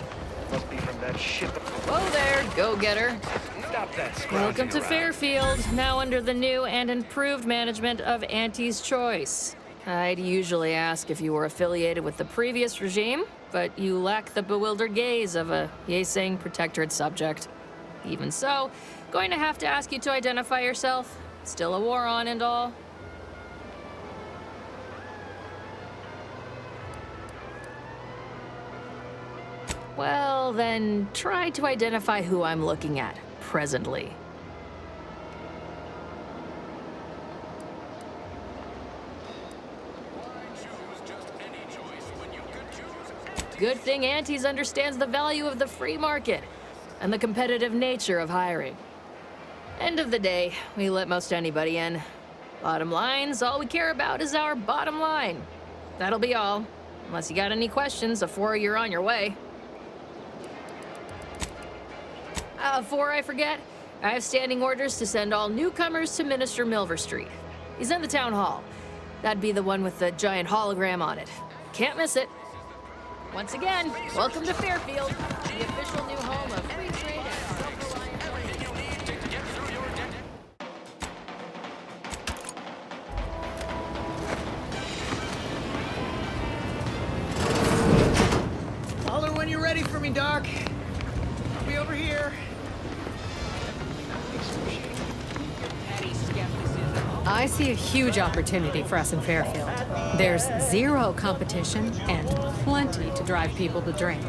Must be from that ship. Whoa there, go-getter. Stop that scrounging Welcome to around. Fairfield, now under the new and improved management of Auntie's Choice. I'd usually ask if you were affiliated with the previous regime, but you lack the bewildered gaze of a yay-saying protectorate subject. Even so, going to have to ask you to identify yourself. Still a war on and all. Well, then, try to identify who I'm looking at, presently. Good thing Auntie's understands the value of the free market and the competitive nature of hiring. End of the day, we let most anybody in. Bottom line's all we care about is our bottom line. That'll be all. Unless you got any questions before you're on your way. Before I forget, I have standing orders to send all newcomers to Minister Milver Street. He's in the town hall. That'd be the one with the giant hologram on it. Can't miss it. Once again, welcome to Fairfield, the official new home of free trade and self-reliant Holler when you're ready for me, Doc. I'll be over here. I see a huge opportunity for us in Fairfield. There's zero competition and plenty to drive people to drink.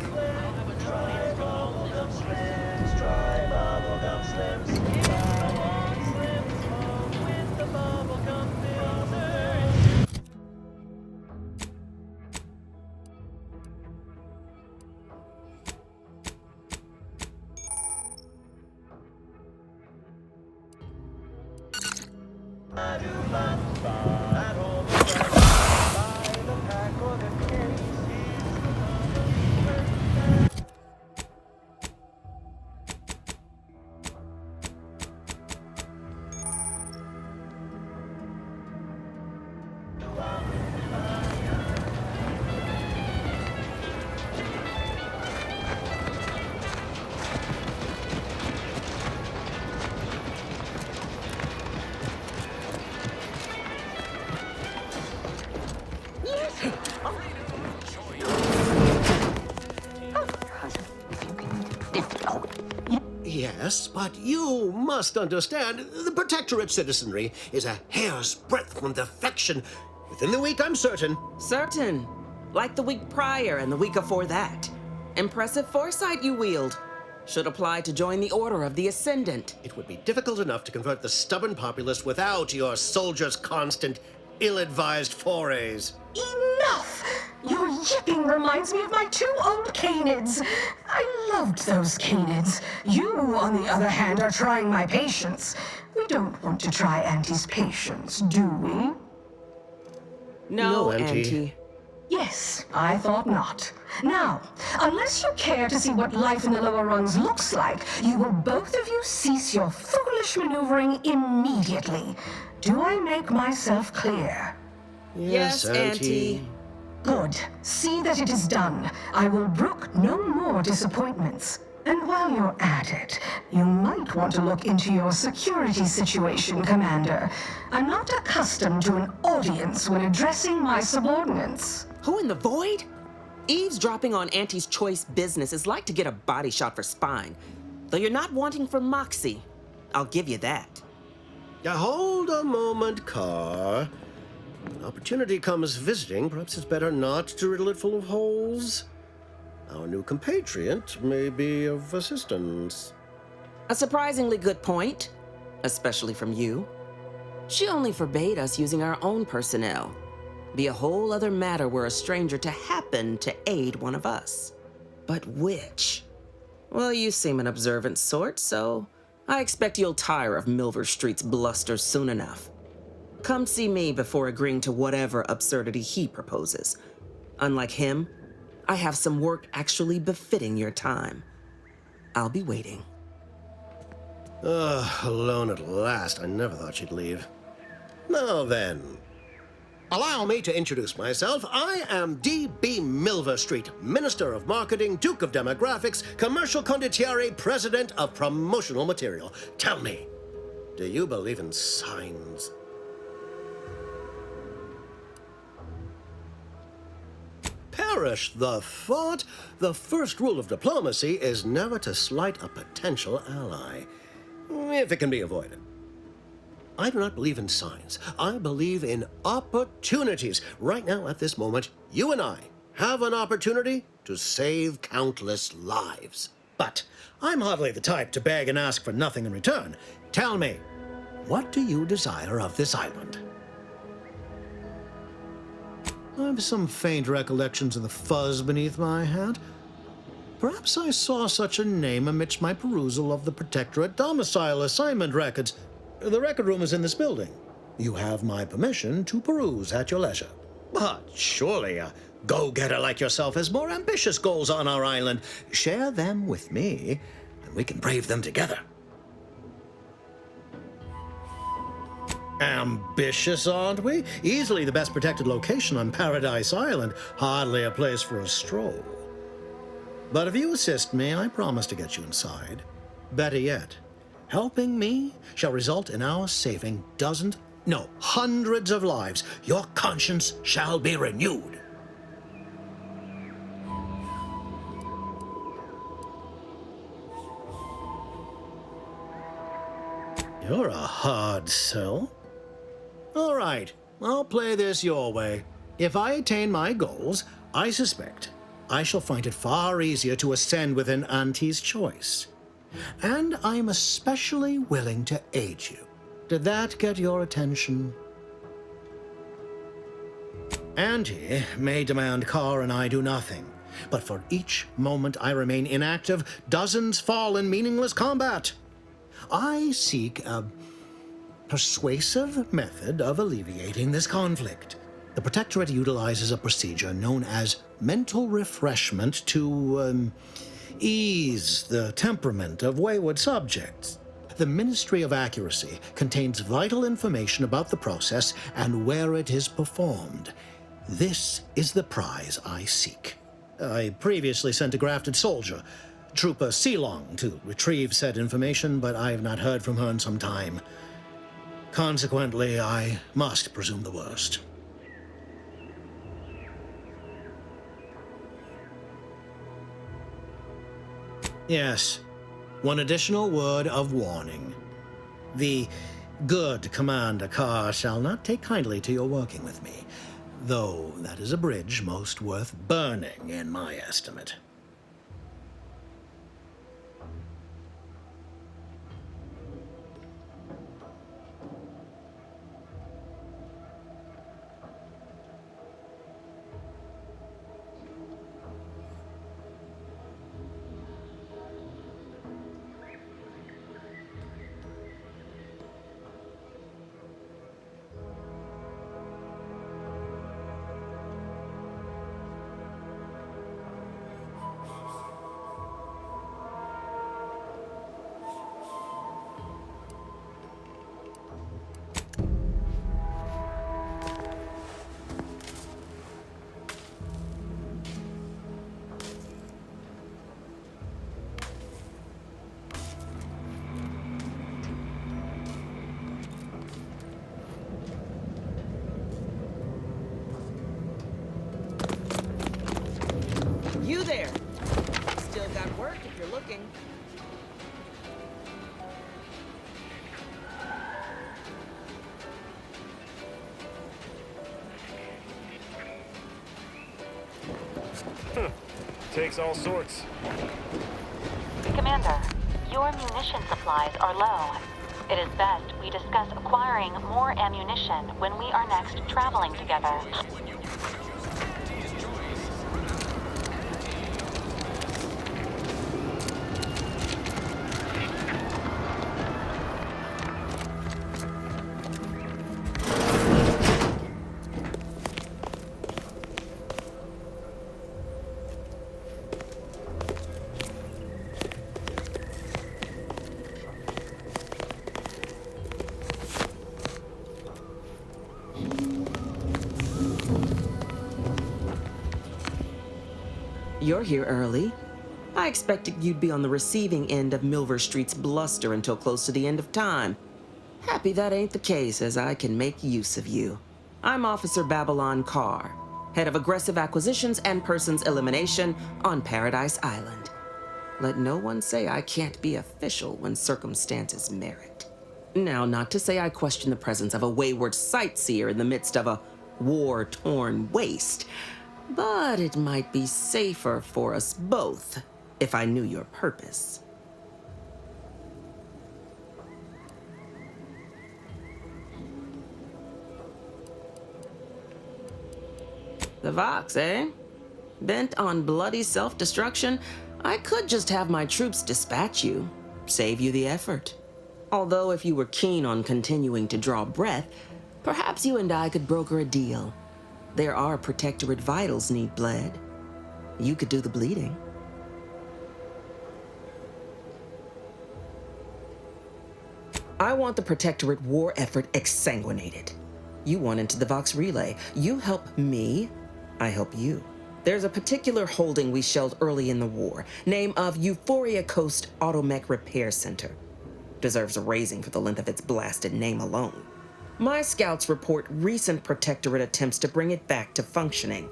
Yes, but you must understand, the Protectorate citizenry is a hair's breadth from defection. Within the week, I'm certain. Certain. Like the week prior and the week before that. Impressive foresight you wield. Should apply to join the Order of the Ascendant. It would be difficult enough to convert the stubborn populace without your soldiers' constant, ill-advised forays. Enough! Your yipping reminds me of my 2 old canids. I loved those canids. You, on the other hand, are trying my patience. We don't want to try Auntie's patience, do we? No, Auntie. Yes, I thought not. Now, unless you care to see what life in the lower rungs looks like, you will both of you cease your foolish maneuvering immediately. Do I make myself clear? Yes, Auntie. Good. See that it is done. I will brook no more disappointments. And while you're at it, you might want to look into your security situation, Commander. I'm not accustomed to an audience when addressing my subordinates. Who in the void? Eavesdropping on Auntie's choice business is like to get a body shot for spine. Though you're not wanting for moxie. I'll give you that. Now, hold a moment, Carr. When opportunity comes visiting, perhaps it's better not to riddle it full of holes. Our new compatriot may be of assistance. A surprisingly good point, especially from you. She only forbade us using our own personnel. Be a whole other matter were a stranger to happen to aid one of us. But which? Well, you seem an observant sort, so I expect you'll tire of Milver Street's bluster soon enough. Come see me before agreeing to whatever absurdity he proposes. Unlike him, I have some work actually befitting your time. I'll be waiting. Alone at last. I never thought she'd leave. Now then, allow me to introduce myself. I am D.B. Milver Street, Minister of Marketing, Duke of Demographics, Commercial Condottiere, President of Promotional Material. Tell me, do you believe in signs? Perish the thought. The first rule of diplomacy is never to slight a potential ally, if it can be avoided. I do not believe in signs. I believe in opportunities. Right now, at this moment, you and I have an opportunity to save countless lives. But I'm hardly the type to beg and ask for nothing in return. Tell me, what do you desire of this island? I've some faint recollections of the fuzz beneath my hat. Perhaps I saw such a name amidst my perusal of the Protectorate domicile assignment records. The record room is in this building. You have my permission to peruse at your leisure. But surely a go-getter like yourself has more ambitious goals on our island. Share them with me, and we can brave them together. Ambitious, aren't we? Easily the best protected location on Paradise Island. Hardly a place for a stroll. But if you assist me, I promise to get you inside. Better yet, helping me shall result in our saving dozens, no, hundreds of lives. Your conscience shall be renewed. You're a hard sell. All right, I'll play this your way. If I attain my goals, I suspect I shall find it far easier to ascend within Auntie's choice. And I'm especially willing to aid you. Did that get your attention? Auntie may demand Carr and I do nothing, but for each moment I remain inactive, dozens fall in meaningless combat. I seek a persuasive method of alleviating this conflict. The Protectorate utilizes a procedure known as mental refreshment to ease the temperament of wayward subjects. The Ministry of Accuracy contains vital information about the process and where it is performed. This is the prize I seek. I previously sent a grafted soldier, Trooper Sealong, to retrieve said information, but I have not heard from her in some time. Consequently, I must presume the worst. Yes, one additional word of warning. The good Commander Carr shall not take kindly to your working with me, though that is a bridge most worth burning in my estimate. You there! Still got work if you're looking. Takes all sorts. Commander, your munition supplies are low. It is best we discuss acquiring more ammunition when we are next traveling together. You're here early. I expected you'd be on the receiving end of Milver Street's bluster until close to the end of time. Happy that ain't the case, as I can make use of you. I'm Officer Babylon Carr, head of aggressive acquisitions and persons elimination on Paradise Island. Let no one say I can't be official when circumstances merit. Now, not to say I question the presence of a wayward sightseer in the midst of a war-torn waste, but it might be safer for us both if I knew your purpose. The Vox, eh? Bent on bloody self-destruction? I could just have my troops dispatch you, save you the effort. Although if you were keen on continuing to draw breath, perhaps you and I could broker a deal. There are Protectorate vitals need bled. You could do the bleeding. I want the Protectorate war effort exsanguinated. You want into the Vox relay. You help me, I help you. There's a particular holding we shelled early in the war. Name of Euphoria Coast Automech Repair Center. Deserves a raising for the length of its blasted name alone. My scouts report recent Protectorate attempts to bring it back to functioning.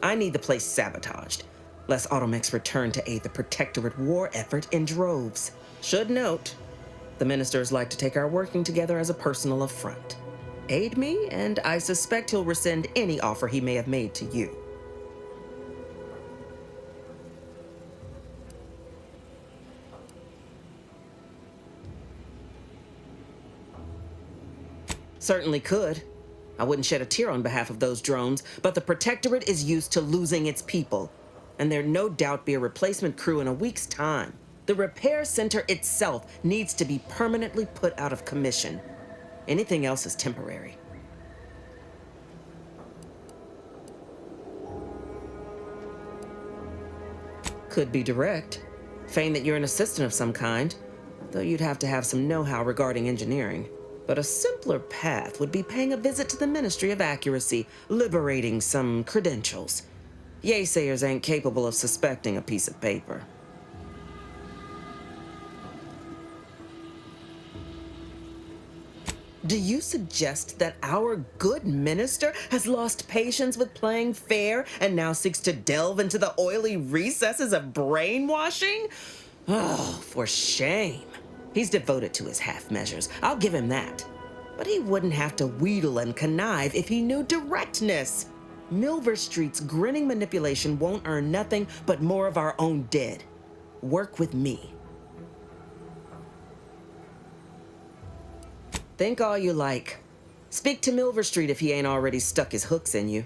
I need the place sabotaged, lest automechs return to aid the Protectorate war effort in droves. Should note, the ministers like to take our working together as a personal affront. aid me, and I suspect he'll rescind any offer he may have made to you. Certainly could. I wouldn't shed a tear on behalf of those drones, but the Protectorate is used to losing its people, and there'd no doubt be a replacement crew in a week's time. The repair center itself needs to be permanently put out of commission. Anything else is temporary. Could be direct. Feign that you're an assistant of some kind, though you'd have to have some know-how regarding engineering. But a simpler path would be paying a visit to the Ministry of Accuracy, liberating some credentials. Yaysayers ain't capable of suspecting a piece of paper. Do you suggest that our good minister has lost patience with playing fair and now seeks to delve into the oily recesses of brainwashing? Oh, for shame. He's devoted to his half measures. I'll give him that. But he wouldn't have to wheedle and connive if he knew directness. Milver Street's grinning manipulation won't earn nothing but more of our own dead. Work with me. Think all you like. Speak to Milver Street if he ain't already stuck his hooks in you.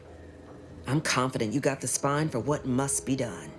I'm confident you got the spine for what must be done.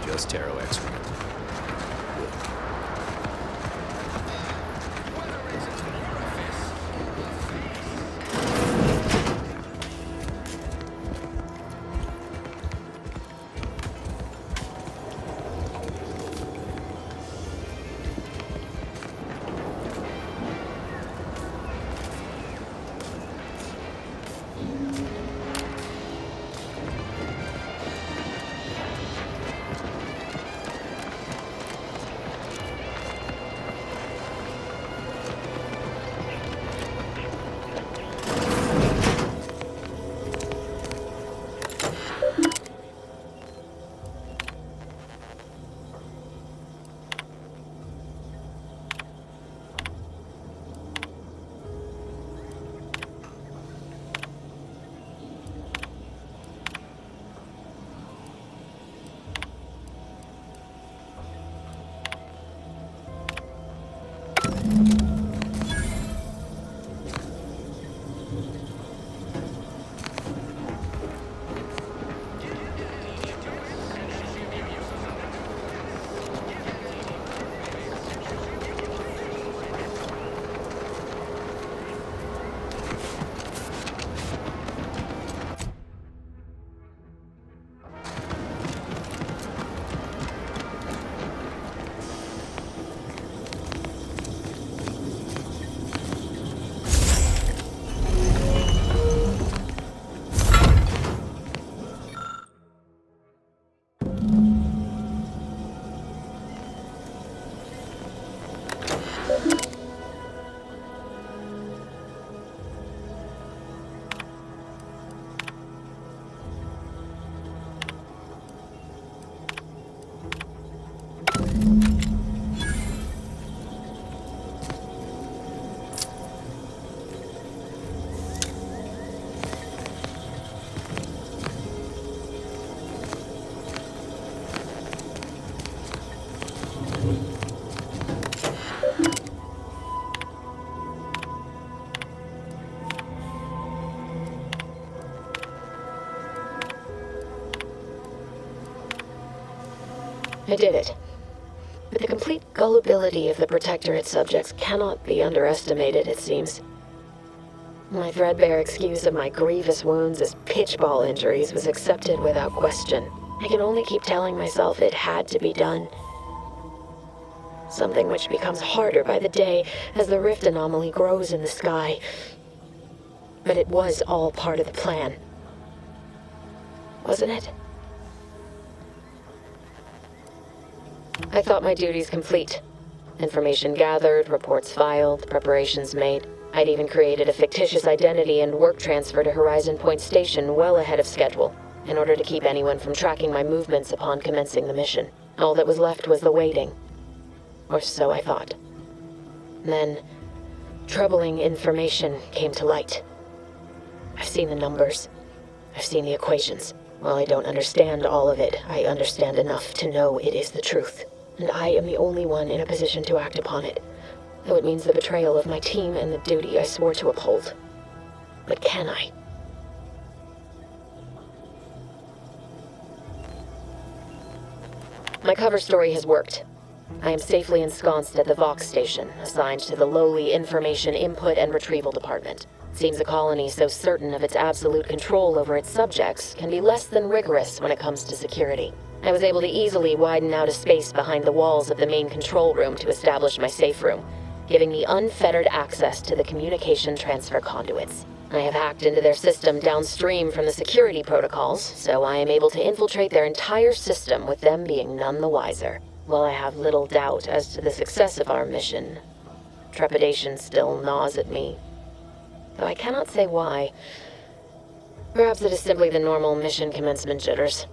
just tarot excrement. I did it. But the complete gullibility of the Protectorate subjects cannot be underestimated, it seems. My threadbare excuse of my grievous wounds as pitchball injuries was accepted without question. I can only keep telling myself it had to be done. Something which becomes harder by the day as the rift anomaly grows in the sky. But it was all part of the plan. Wasn't it? I thought my duties complete. Information gathered, reports filed, preparations made. I'd even created a fictitious identity and work transfer to Horizon Point Station well ahead of schedule, in order to keep anyone from tracking my movements upon commencing the mission. All that was left was the waiting. Or so I thought. Then, troubling information came to light. I've seen the numbers. I've seen the equations. While I don't understand all of it, I understand enough to know it is the truth. And I am the only one in a position to act upon it, though it means the betrayal of my team and the duty I swore to uphold. But can I? My cover story has worked. I am safely ensconced at the Vox station, assigned to the lowly Information Input and Retrieval Department. Seems a colony so certain of its absolute control over its subjects can be less than rigorous when it comes to security. I was able to easily widen out a space behind the walls of the main control room to establish my safe room, giving me unfettered access to the communication transfer conduits. I have hacked into their system downstream from the security protocols, so I am able to infiltrate their entire system with them being none the wiser. While I have little doubt as to the success of our mission, trepidation still gnaws at me. Though I cannot say why. Perhaps it is simply the normal mission commencement jitters.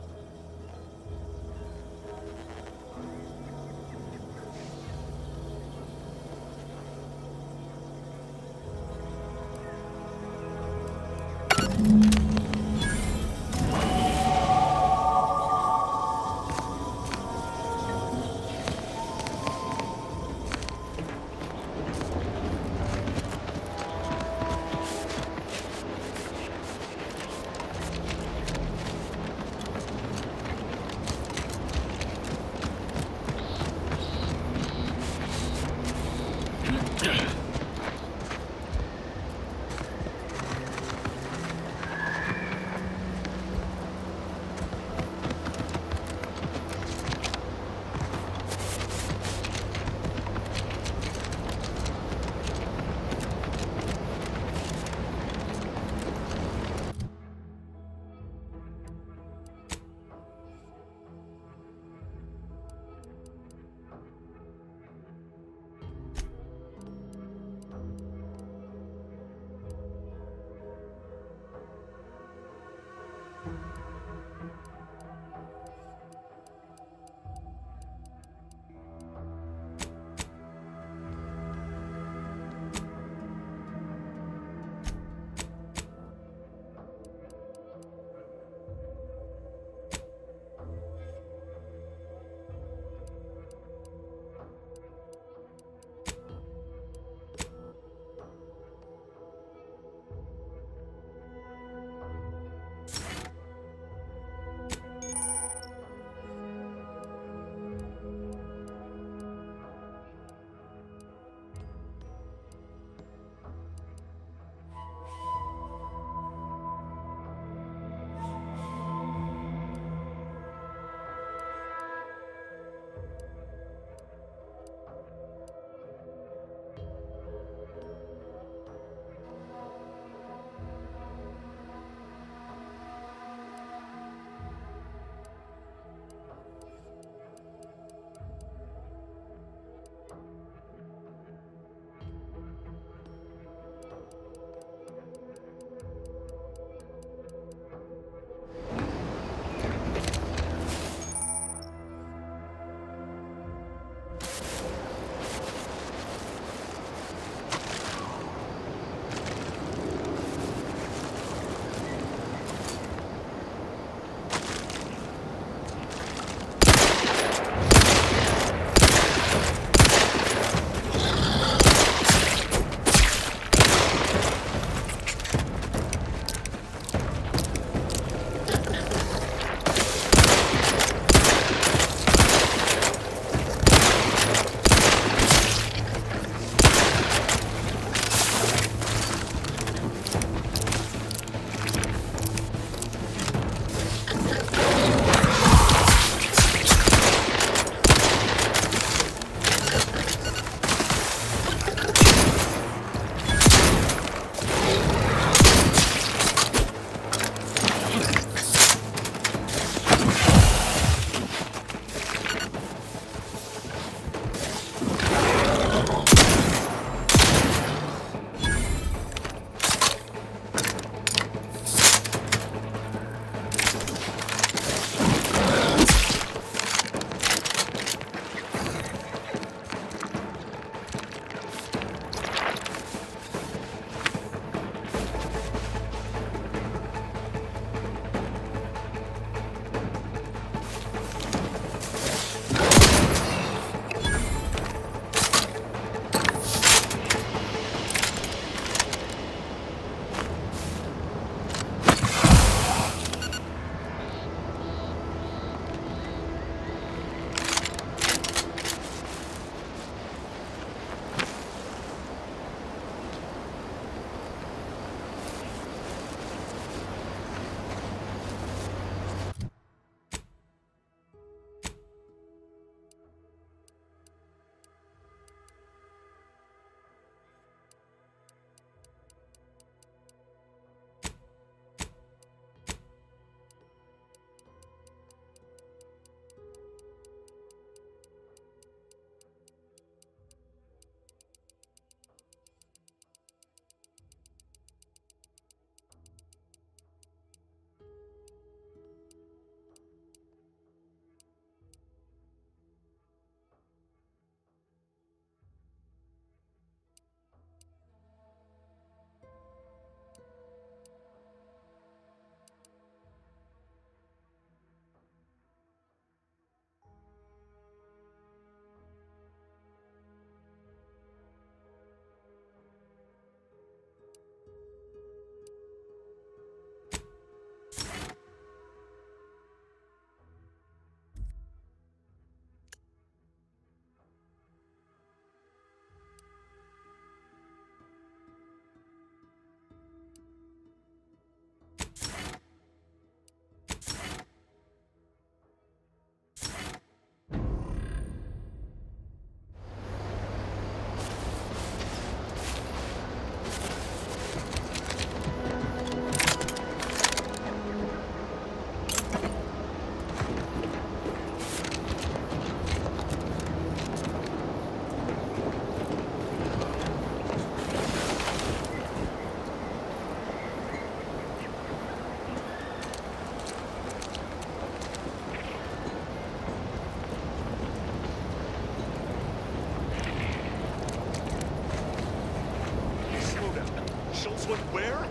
Someone where?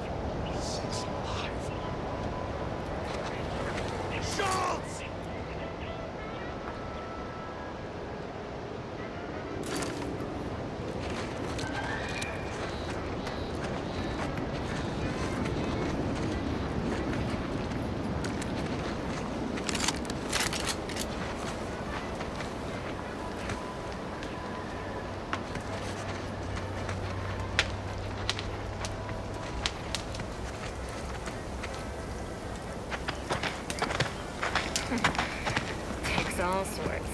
Six alive. Schultz! Takes all sorts.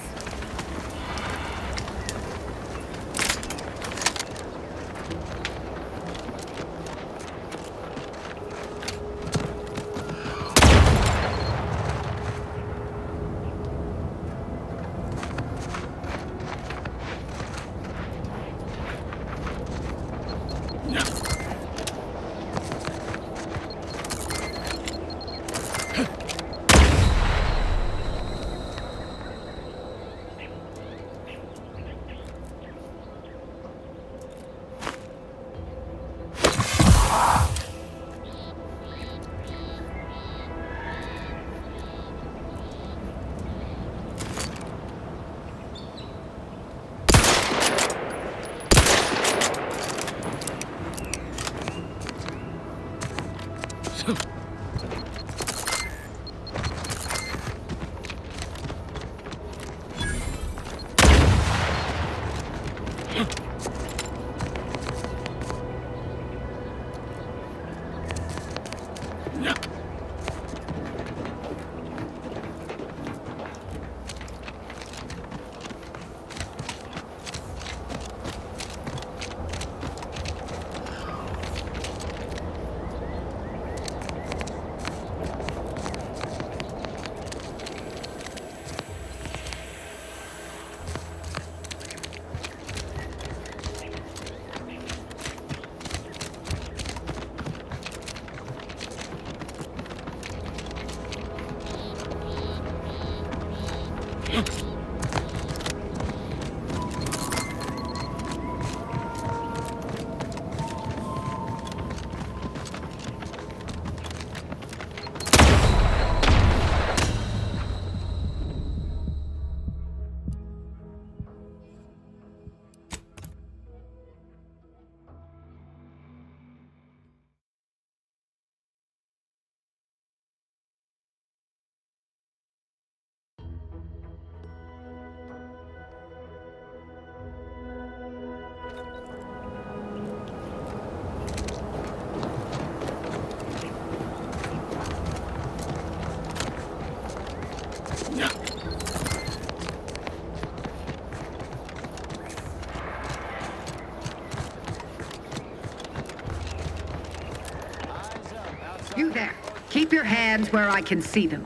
You there. Keep your hands where I can see them.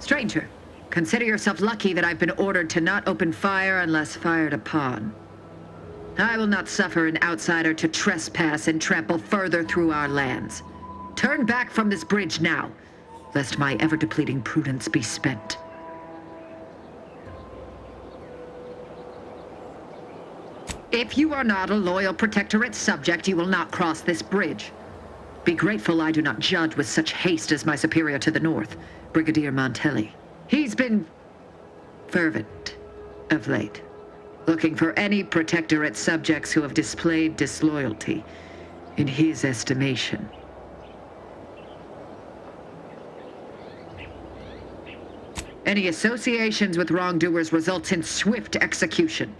Stranger, consider yourself lucky that I've been ordered to not open fire unless fired upon. I will not suffer an outsider to trespass and trample further through our lands. Turn back from this bridge now, lest my ever-depleting prudence be spent. If you are not a loyal Protectorate subject, you will not cross this bridge. Be grateful I do not judge with such haste as my superior to the north, Brigadier Montelli. He's been fervent of late, looking for any Protectorate subjects who have displayed disloyalty in his estimation. Any associations with wrongdoers results in swift execution.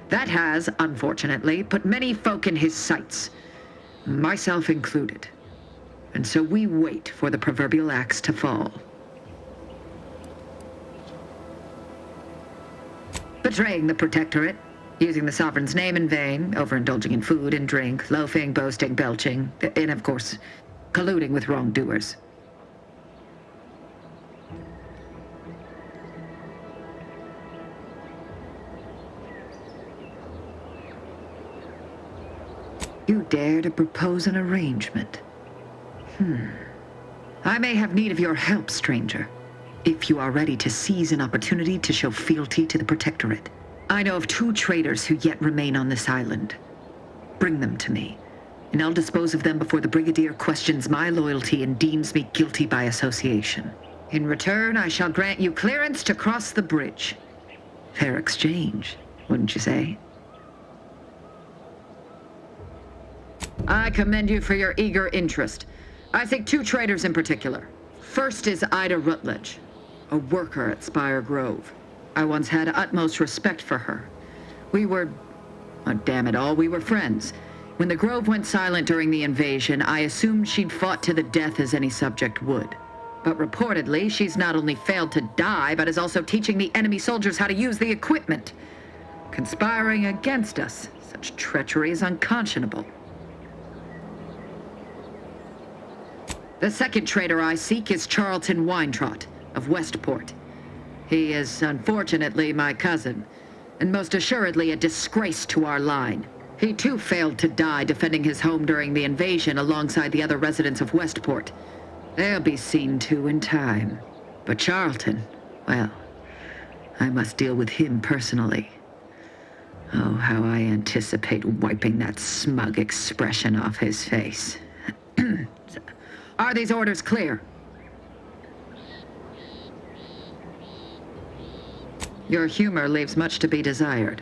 That has, unfortunately, put many folk in his sights, myself included. And so we wait for the proverbial axe to fall. Betraying the Protectorate, using the Sovereign's name in vain, overindulging in food and drink, loafing, boasting, belching, and of course, colluding with wrongdoers. You dare to propose an arrangement? I may have need of your help, stranger, if you are ready to seize an opportunity to show fealty to the Protectorate. I know of 2 traitors who yet remain on this island. Bring them to me, and I'll dispose of them before the Brigadier questions my loyalty and deems me guilty by association. In return, I shall grant you clearance to cross the bridge. Fair exchange, wouldn't you say? I commend you for your eager interest. I think 2 traitors in particular. First is Ida Rutledge, a worker at Spire Grove. I once had utmost respect for her. We were, oh, damn it all, we were friends. When the Grove went silent during the invasion, I assumed she'd fought to the death as any subject would. But reportedly, she's not only failed to die, but is also teaching the enemy soldiers how to use the equipment. Conspiring against us. Such treachery is unconscionable. The second traitor I seek is Charlton Weintrot of Westport. He is, unfortunately, my cousin, and most assuredly a disgrace to our line. He too failed to die defending his home during the invasion alongside the other residents of Westport. They'll be seen to in time. But Charlton, well, I must deal with him personally. Oh, how I anticipate wiping that smug expression off his face. Are these orders clear? Your humor leaves much to be desired.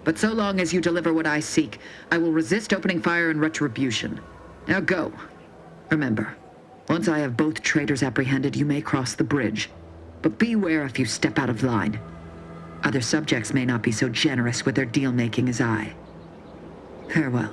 But so long as you deliver what I seek, I will resist opening fire in retribution. Now go. Remember, once I have both traitors apprehended, you may cross the bridge. But beware if you step out of line. Other subjects may not be so generous with their deal-making as I. Farewell.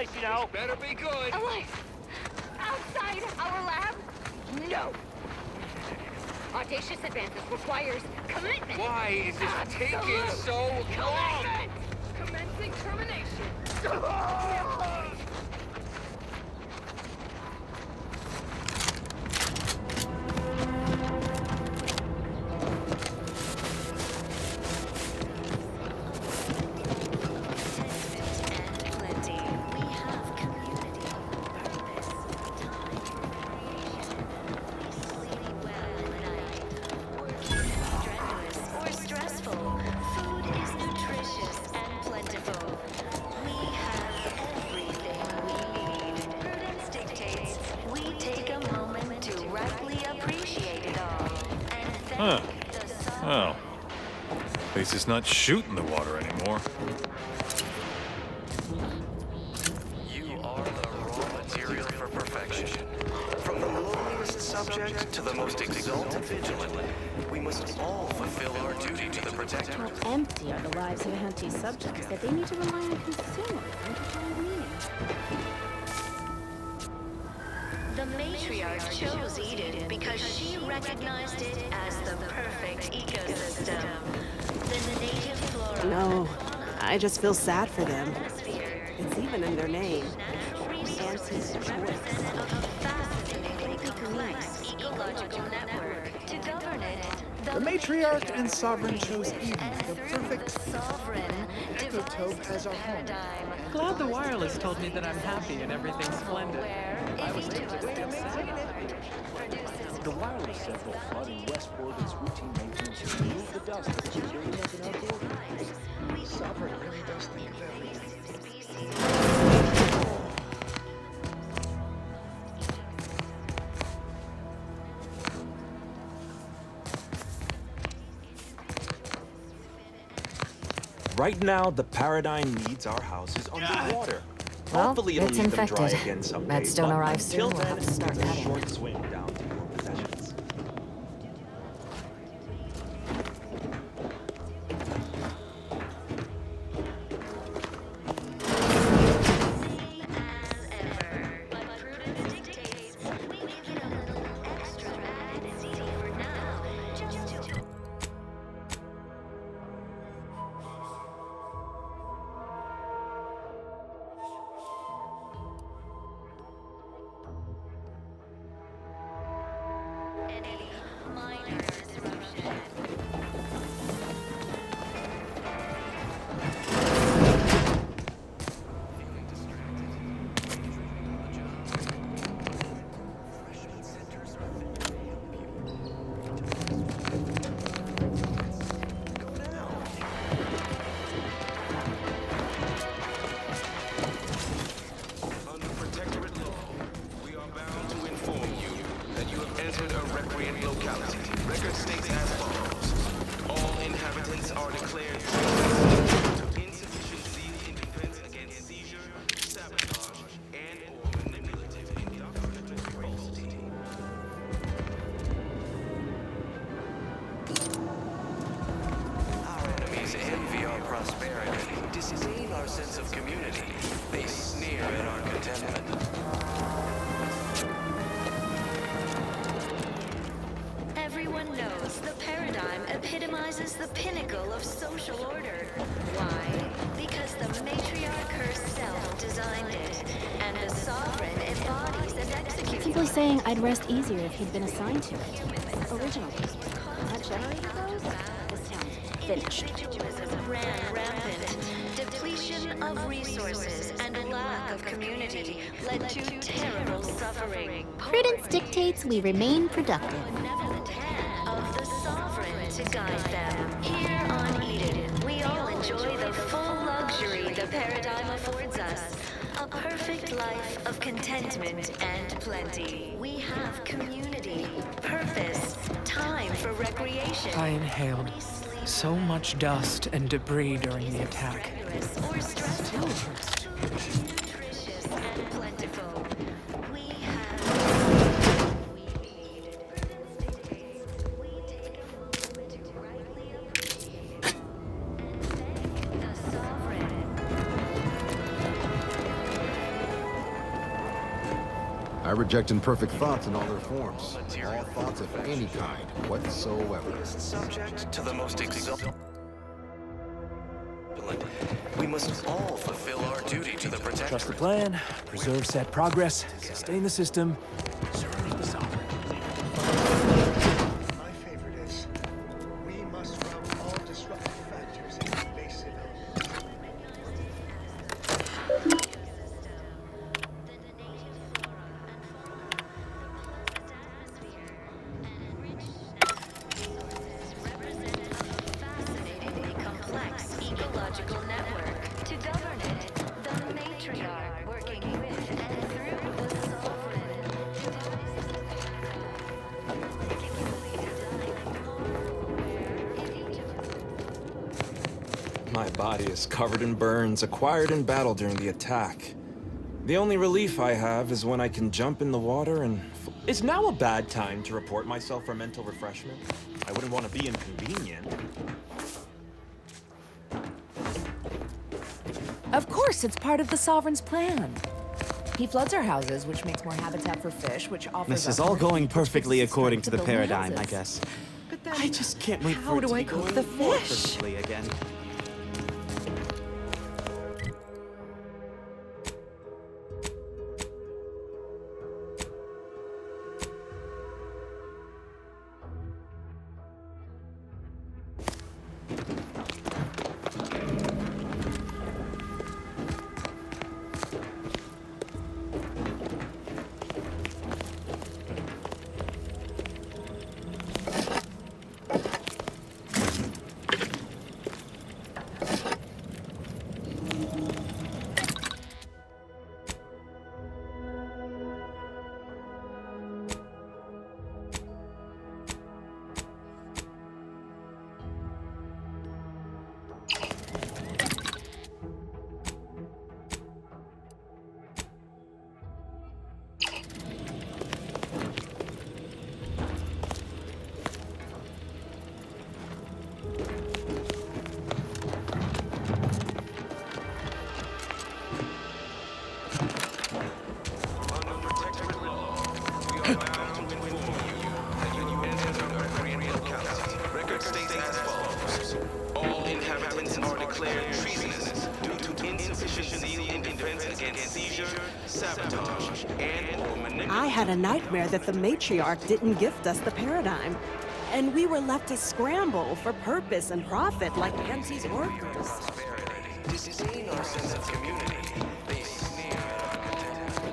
place, you know. Better be good. Alive! Outside our lab? No! Audacious advances requires commitment! Why is this taking so long? Commitment! Commencing termination! Huh. Well, at least it's not shooting the water anymore. You are the raw material for perfection. From the lowliest subject to the most exalted vigilant, we must all fulfill our duty to the Protector. How empty are the lives of Auntie's subjects that they need to rely on consumers to find meaning? The matriarch chose Eden because she recognized it as the perfect ecosystem. The native flora. No, I just feel sad for them. It's even in their name. Auntie's choice. Ecological network. To govern it, The matriarch and sovereign chose Eden, the perfect ecotopes as our home. Glad the wireless told me that I'm happy and everything's splendid. I was The wireless central flood in Westport is routine maintenance to remove the dust that is building up in our building. Sovereign really does think of everything. Right now, the Paradigm needs our houses underwater. Well, Hopefully it'll it's need them dry infected. again someday. Redstone but arrives soon. until We'll then, have to start it's a cutting. short swing down to your possessions. Disdain our sense of community. They sneer at our contentment. Everyone knows the paradigm epitomizes the pinnacle of social order. Why? Because the matriarch herself designed it, and the sovereign embodies and executes. Simply saying I'd rest easier if he'd been assigned to it. Original. That generator goes? This town's finished. Individualism ran rampant. Depletion of resources and a lack of community led to terrible suffering. Prudence dictates we remain productive. Of the sovereign to guide them. Here on Eden, we all enjoy the full luxury the paradigm affords us. A perfect life of contentment and plenty. We have community, purpose, time for recreation. I inhaled so much dust and debris during the attack. Or stressful, nutritious and plentiful. We have I reject imperfect thoughts in all their forms. All thoughts of any kind, whatsoever. Subject to the most exalted. We must all fulfill our duty to the protectorate. Trust the plan, preserve set progress, sustain the system, serve the sovereign. My favorite is, we must route all disruptive factors into base civilians. Complex ecological network. To govern it, the matriarch working with and through the sovereign. My body is covered in burns acquired in battle during the attack. The only relief I have is when I can jump in the water and... Is now a bad time to report myself for mental refreshment? I wouldn't want to be inconvenient. Of course, it's part of the Sovereign's plan. He floods our houses, which makes more habitat for fish, which offers This is us all more going food, which perfectly gives us according strength to the build more paradigm, I houses. guess. But then, I just can't wait how for it do to I be cook going the more fish? perfectly again. Record states as follows. All inhabitants are declared treasonous due to insufficient zeal in defense against seizure, sabotage, and/or manipulation. I had a nightmare that the matriarch didn't gift us the paradigm, and we were left to scramble for purpose and profit like Nancy's workers. Disdain our sense of community. They sneer at our contentment.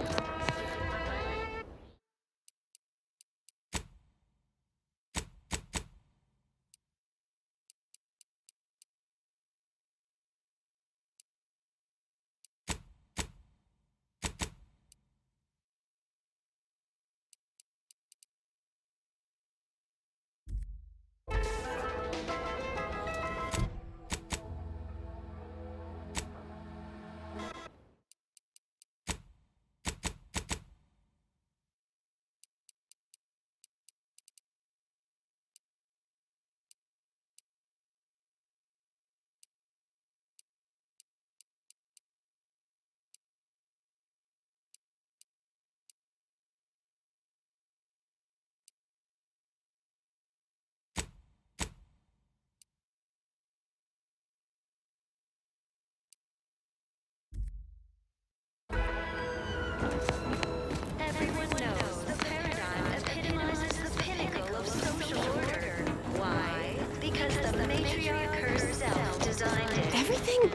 Everyone knows the paradigm epitomizes the pinnacle of social order. Why? Because the matriarch herself designed it. Everything,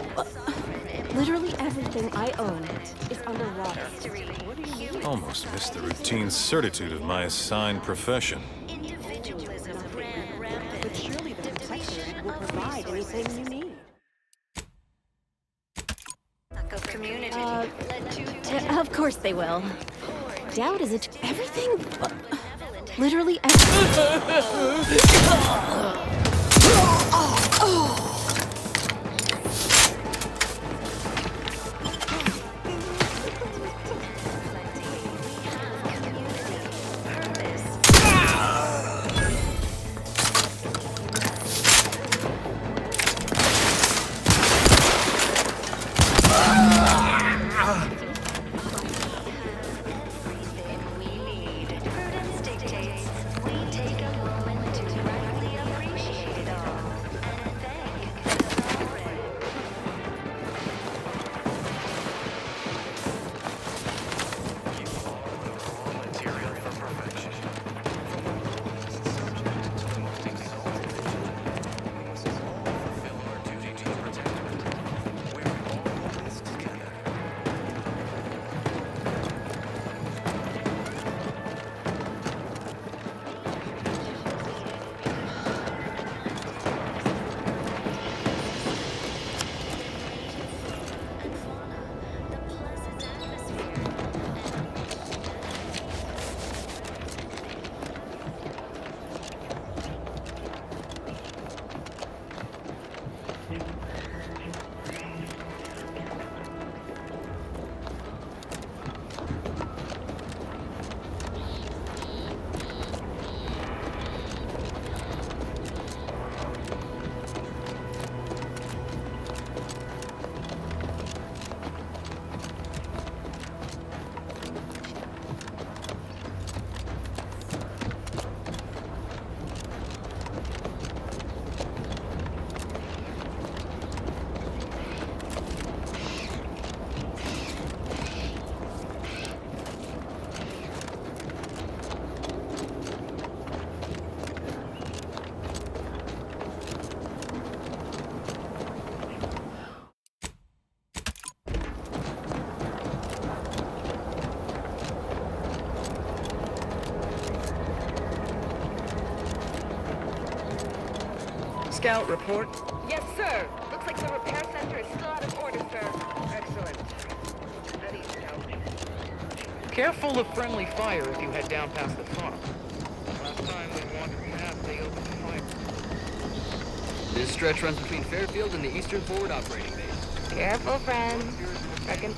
literally everything I own is underwater. Almost missed the routine certitude of my assigned profession. Individualism ran rampant. But surely the protectorate will provide anything you need. Of community led to Of course they will. Doubt is everything, literally everything. Scout, report. Yes, sir. Looks like the repair center is still out of order, sir. Excellent. Ready, Scout. Careful of friendly fire if you head down past the farm. Last time they wandered past, they opened fire. This stretch runs between Fairfield and the Eastern Forward Operating Base. Careful, friend. Second.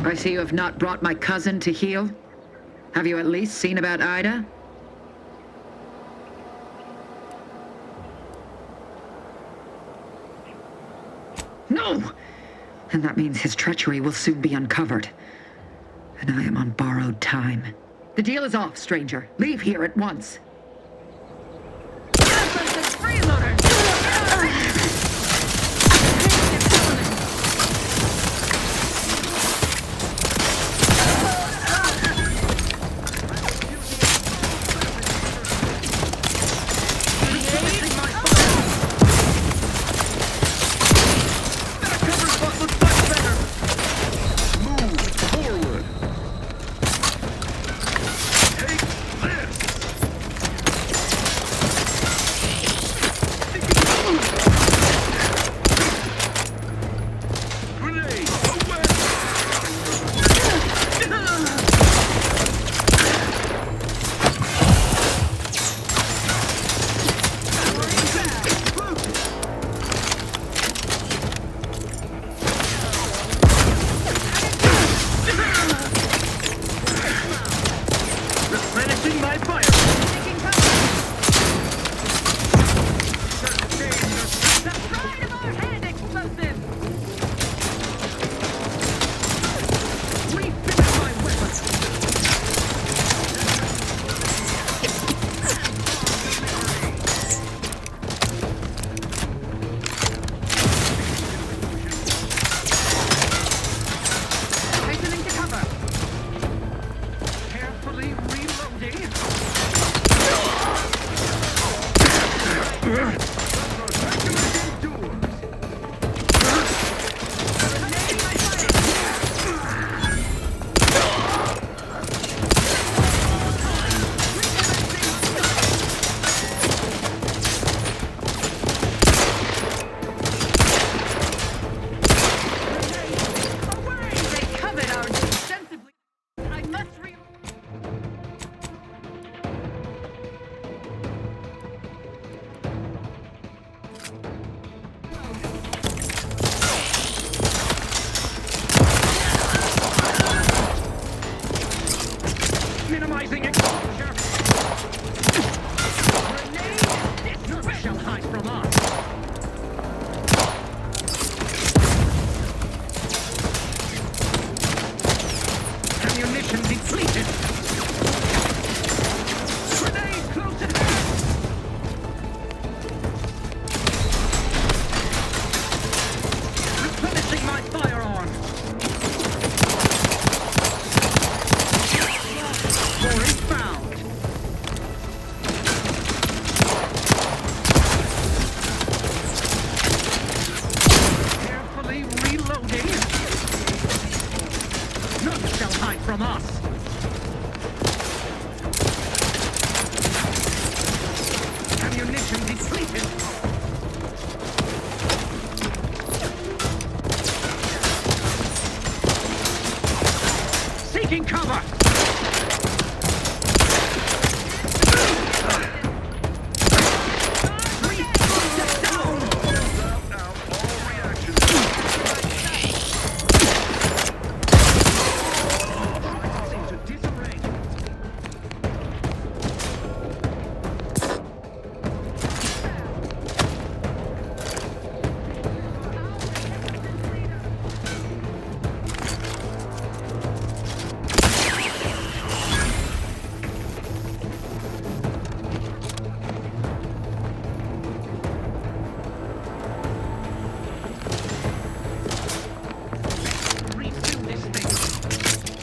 I see you have not brought my cousin to heal. Have you at least seen about Ida? No! And that means his treachery will soon be uncovered. And I am on borrowed time. The deal is off, stranger. Leave here at once. Minimizing exposure. Grenade! None shall hide from us. Ammunition depleted. Grenade close at hand. Replenishing my firearm. Found. hide from us! Ammunition depleted! Seeking cover!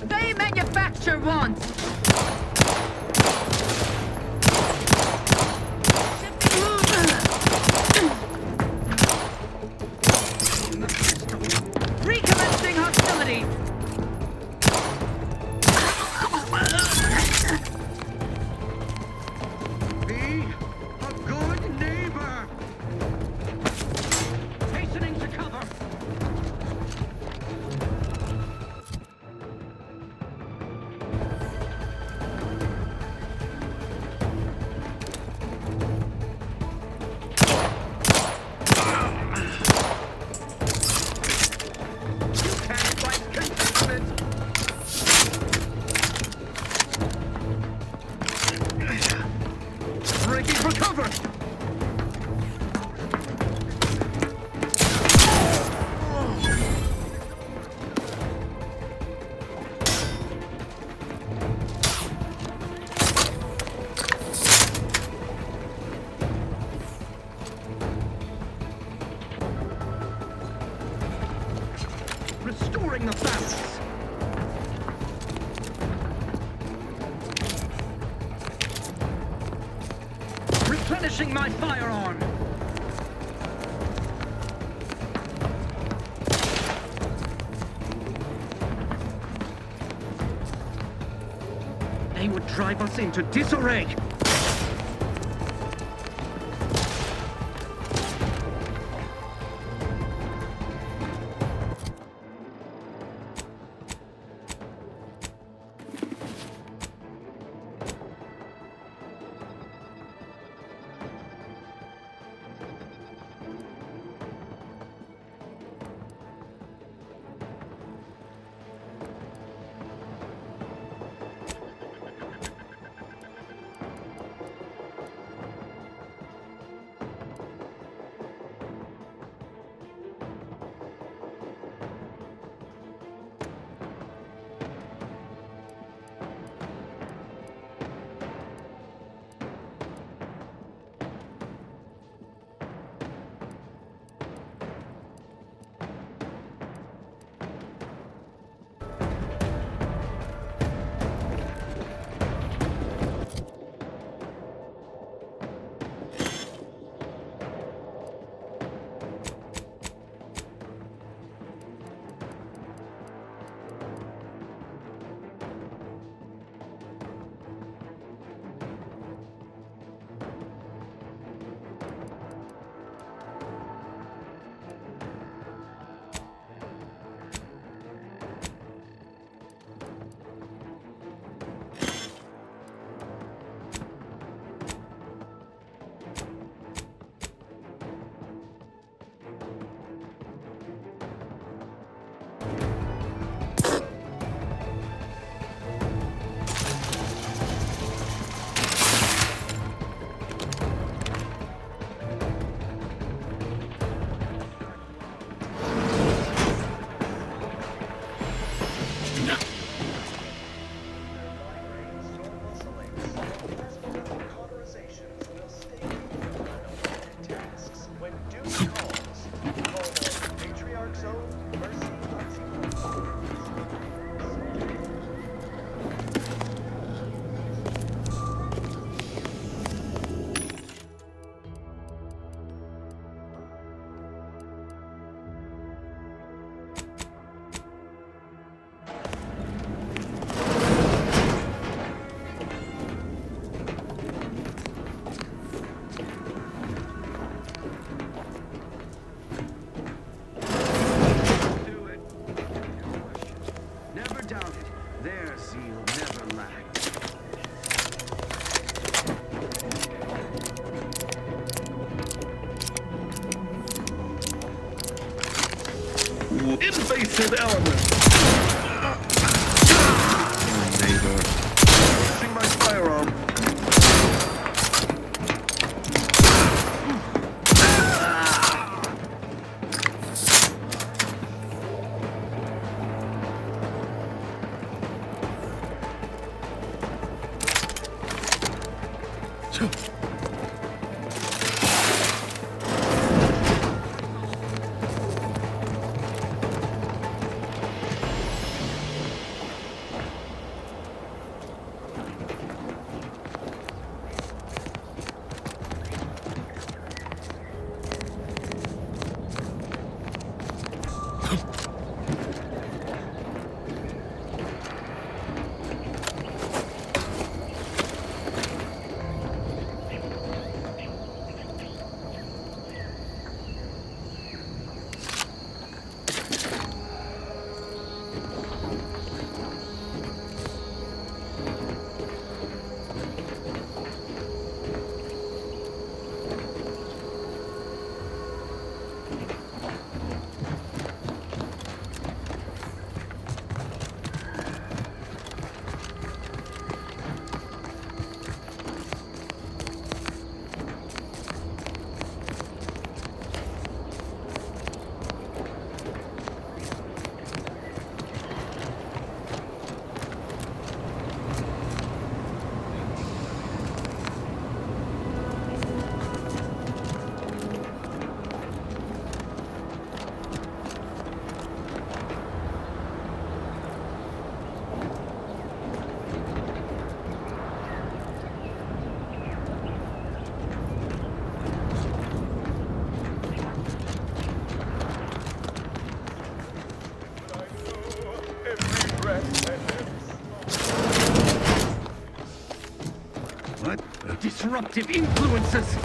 They manufacture one! Recommencing hostility! Be a good neighbor! Hastening to cover! Breaking for cover! Restoring the balance! Replenishing my firearm! They would drive us into disarray! doubt it. Their zeal never lacked. Invasive elements! Neighbor. Using my firearm. What? Disruptive influences!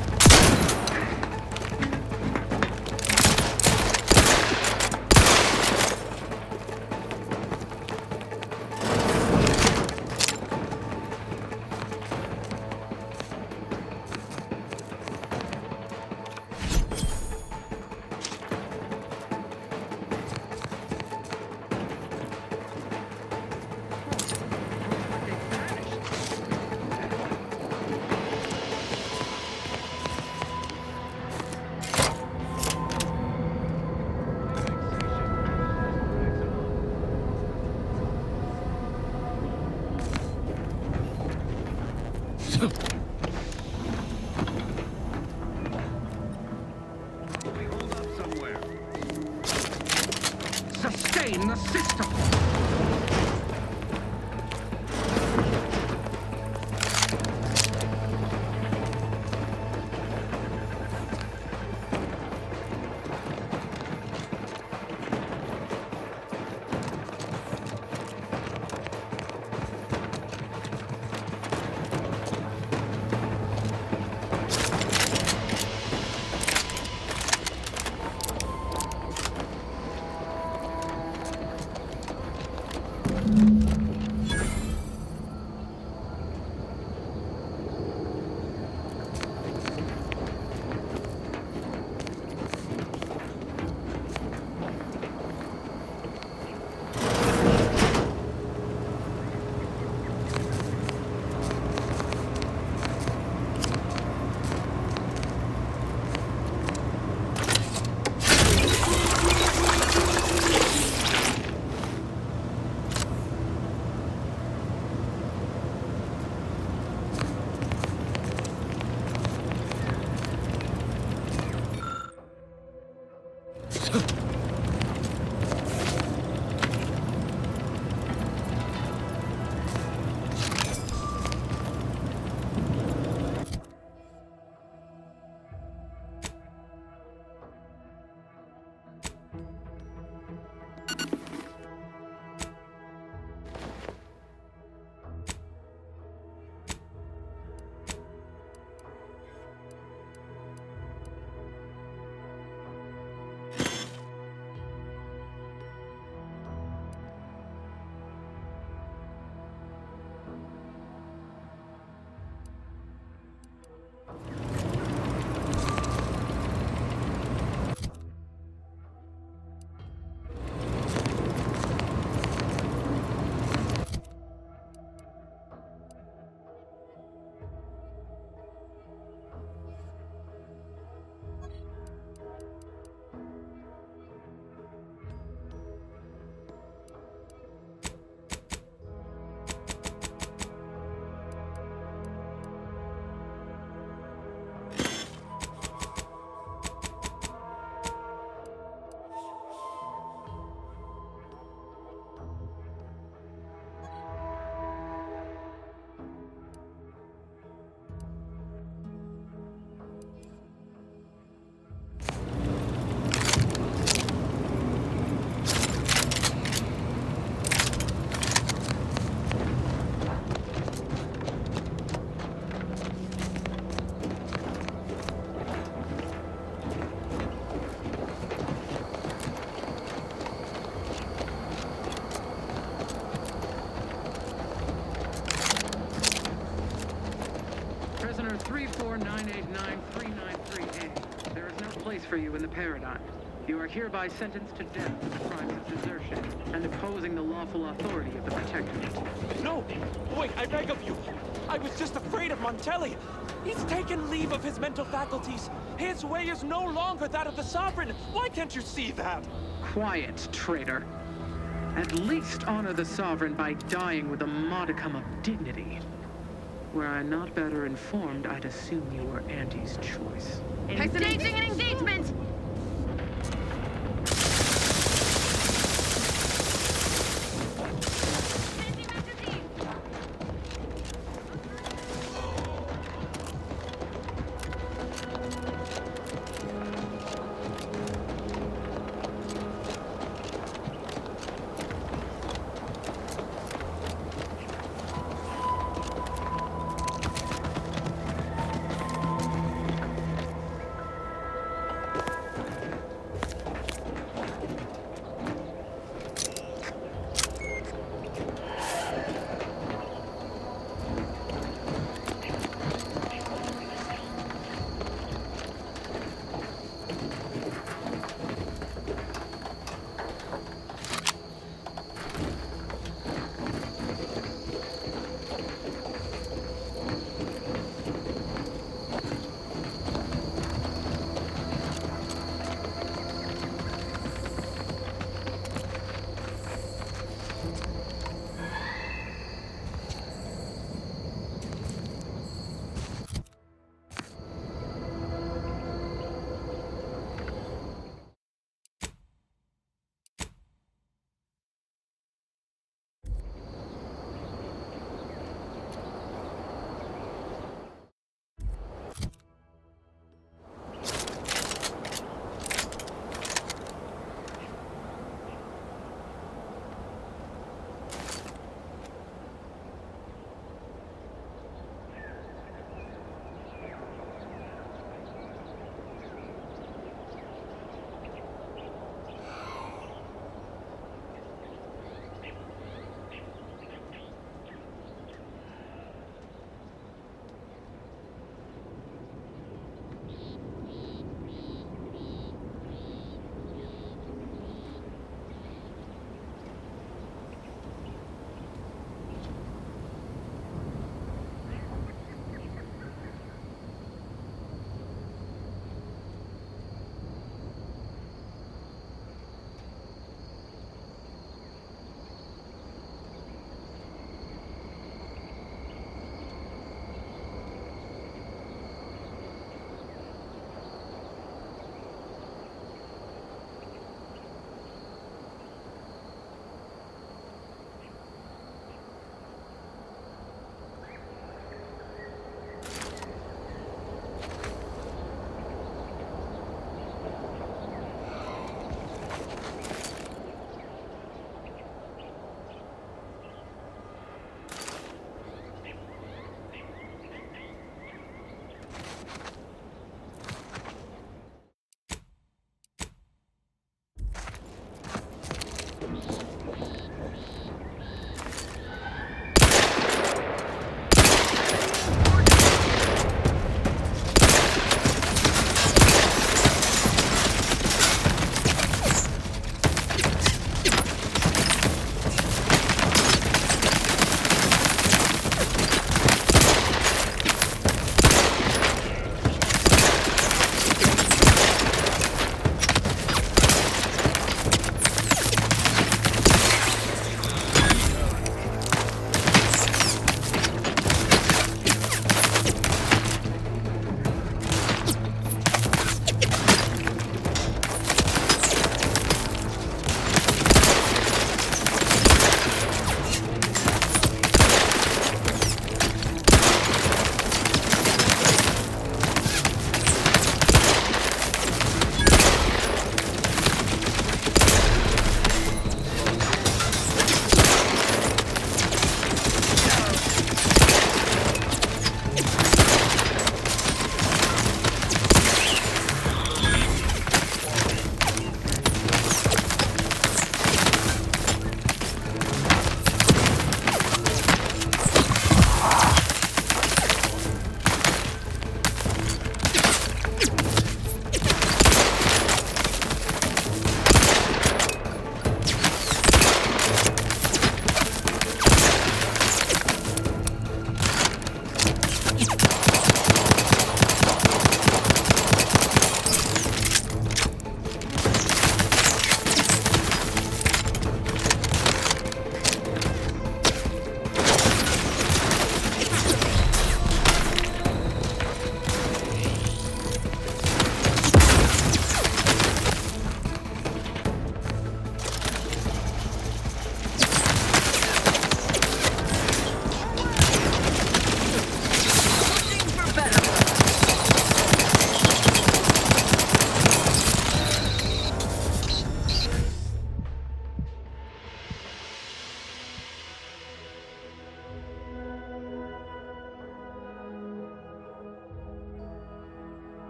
9393A. There is no place for you in the Paradigm. You are hereby sentenced to death for crimes of desertion and opposing the lawful authority of the Protectorate. No! Wait, I beg of you! I was just afraid of Montelli! He's taken leave of his mental faculties! His way is no longer that of the Sovereign! Why can't you see that? Quiet, traitor. At least honor the Sovereign by dying with a modicum of dignity. Were I not better informed, I'd assume you were Andy's choice. Staging an engagement!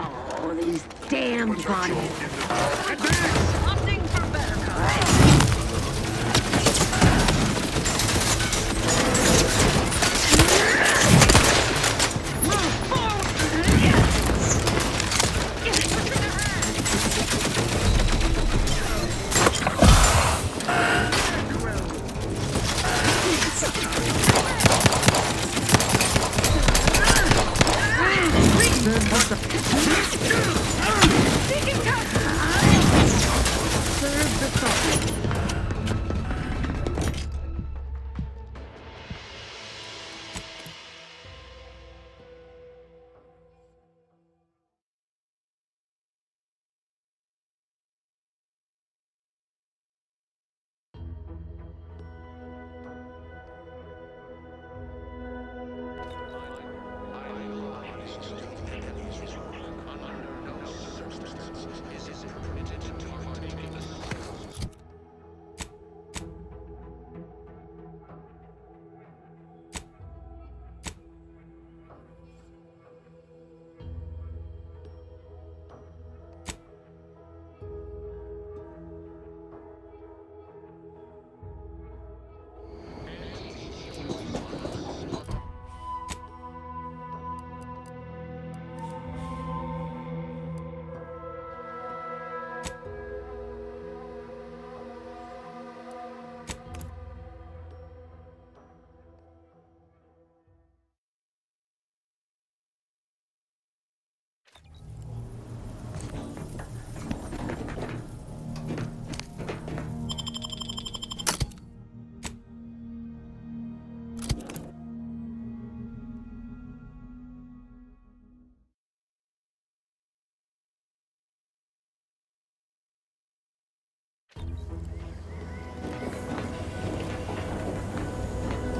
Oh, these damned bodies. Opting for better cover.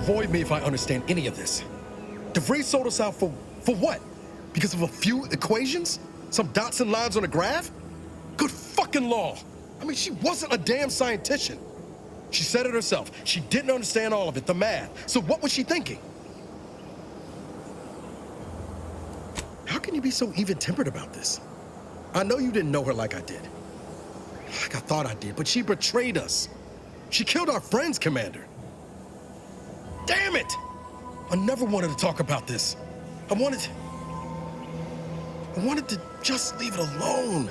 Avoid me if I understand any of this. DeVries sold us out for what? Because of a few equations? Some dots and lines on a graph? Good fucking law. I mean, she wasn't a damn scientist. She said it herself. She didn't understand all of it, the math. So what was she thinking? How can you be so even-tempered about this? I know you didn't know her like I did. Like I thought I did, but she betrayed us. She killed our friends, Commander. Damn it! I never wanted to talk about this. I wanted to just leave it alone.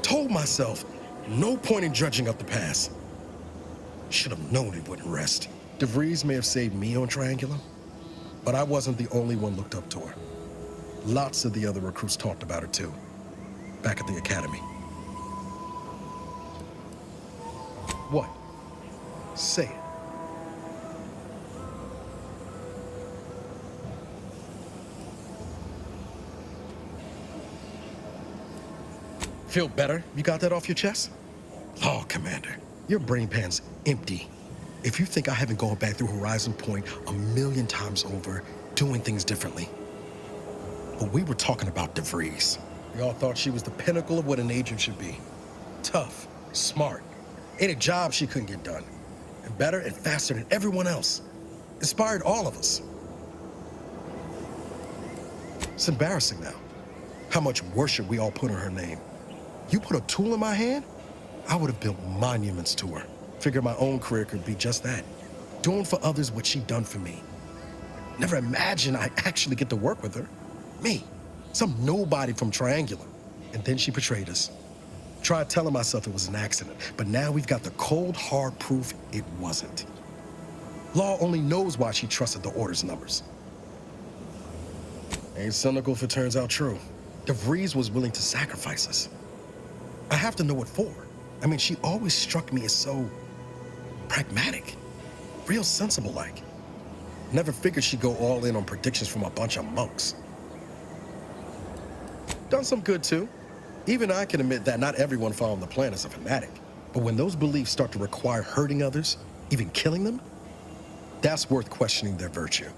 Told myself, no point in dredging up the past. Should have known it wouldn't rest. DeVries may have saved me on Triangulum, but I wasn't the only one looked up to her. Lots of the other recruits talked about her too, back at the academy. What? Say it. Feel better? You got that off your chest? Oh, Commander, your brain pan's empty. If you think I haven't gone back through Horizon Point 1,000,000 times over, doing things differently. But we were talking about DeVries. We all thought she was the pinnacle of what an agent should be. Tough, smart, ain't a job she couldn't get done. And better and faster than everyone else. Inspired all of us. It's embarrassing now, how much worship we all put on her name. You put a tool in my hand, I would have built monuments to her. Figured my own career could be just that. Doing for others what she'd done for me. Never imagined I'd actually get to work with her. Me, some nobody from Triangulum. And then she betrayed us. Tried telling myself it was an accident, but now we've got the cold, hard proof it wasn't. Law only knows why she trusted the order's numbers. Ain't cynical if it turns out true. DeVries was willing to sacrifice us. I have to know what for. I mean, she always struck me as so pragmatic, real sensible-like. Never figured she'd go all in on predictions from a bunch of monks. Done some good, too. Even I can admit that not everyone following the plan is a fanatic. But when those beliefs start to require hurting others, even killing them, that's worth questioning their virtue.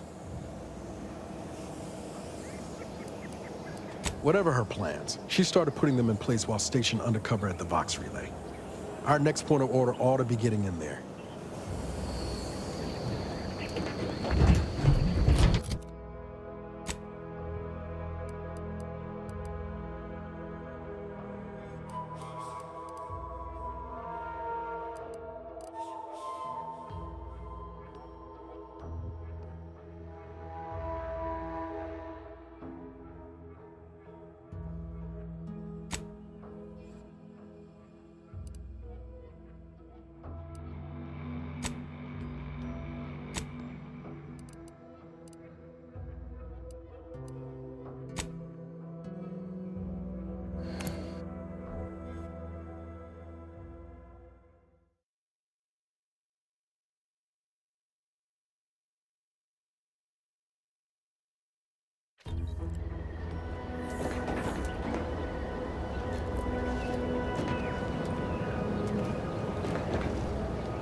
Whatever her plans, she started putting them in place while stationed undercover at the Vox Relay. Our next point of order ought to be getting in there.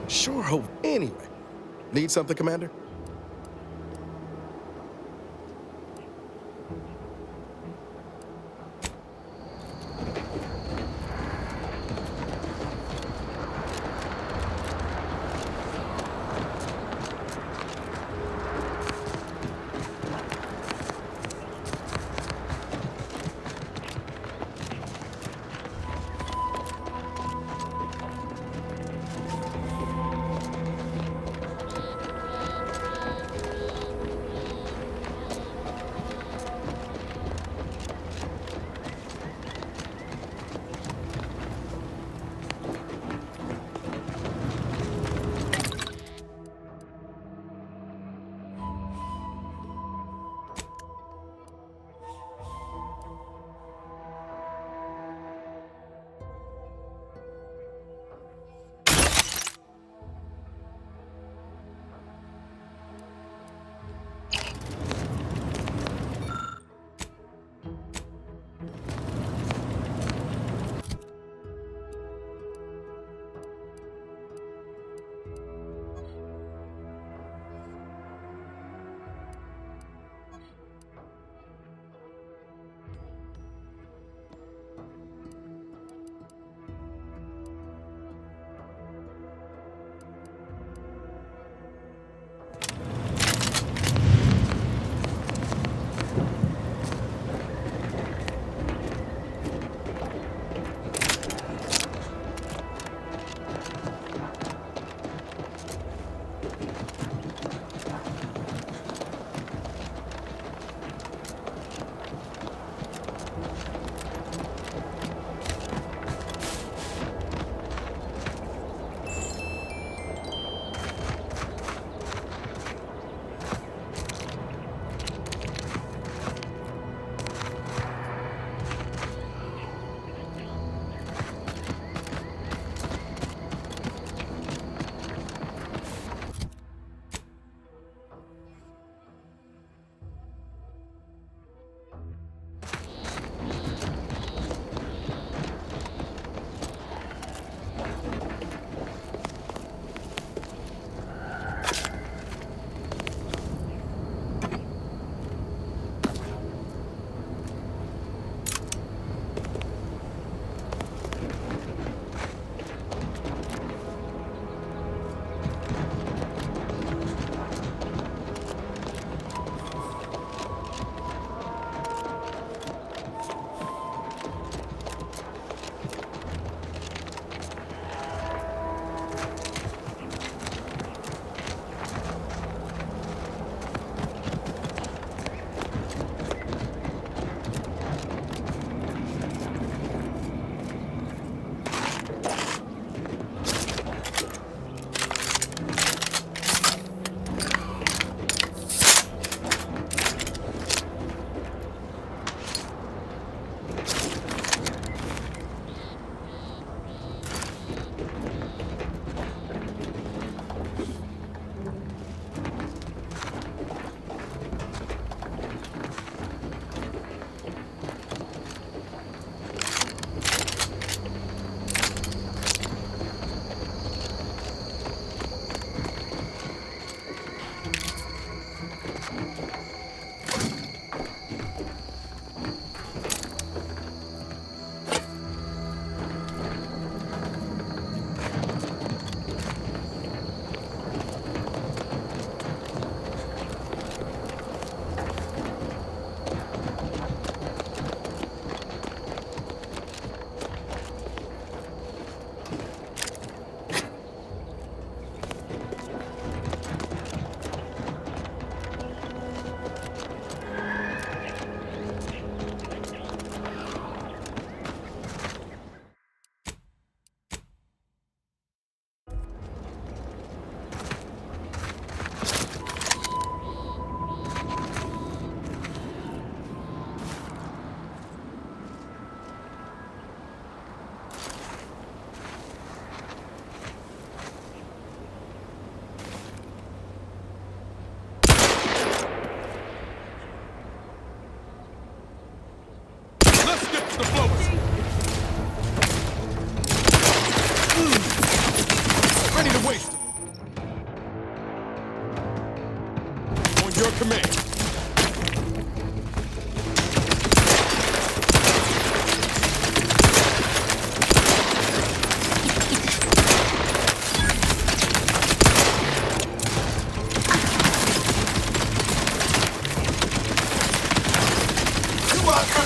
Sure hope. Anyway, need something, Commander?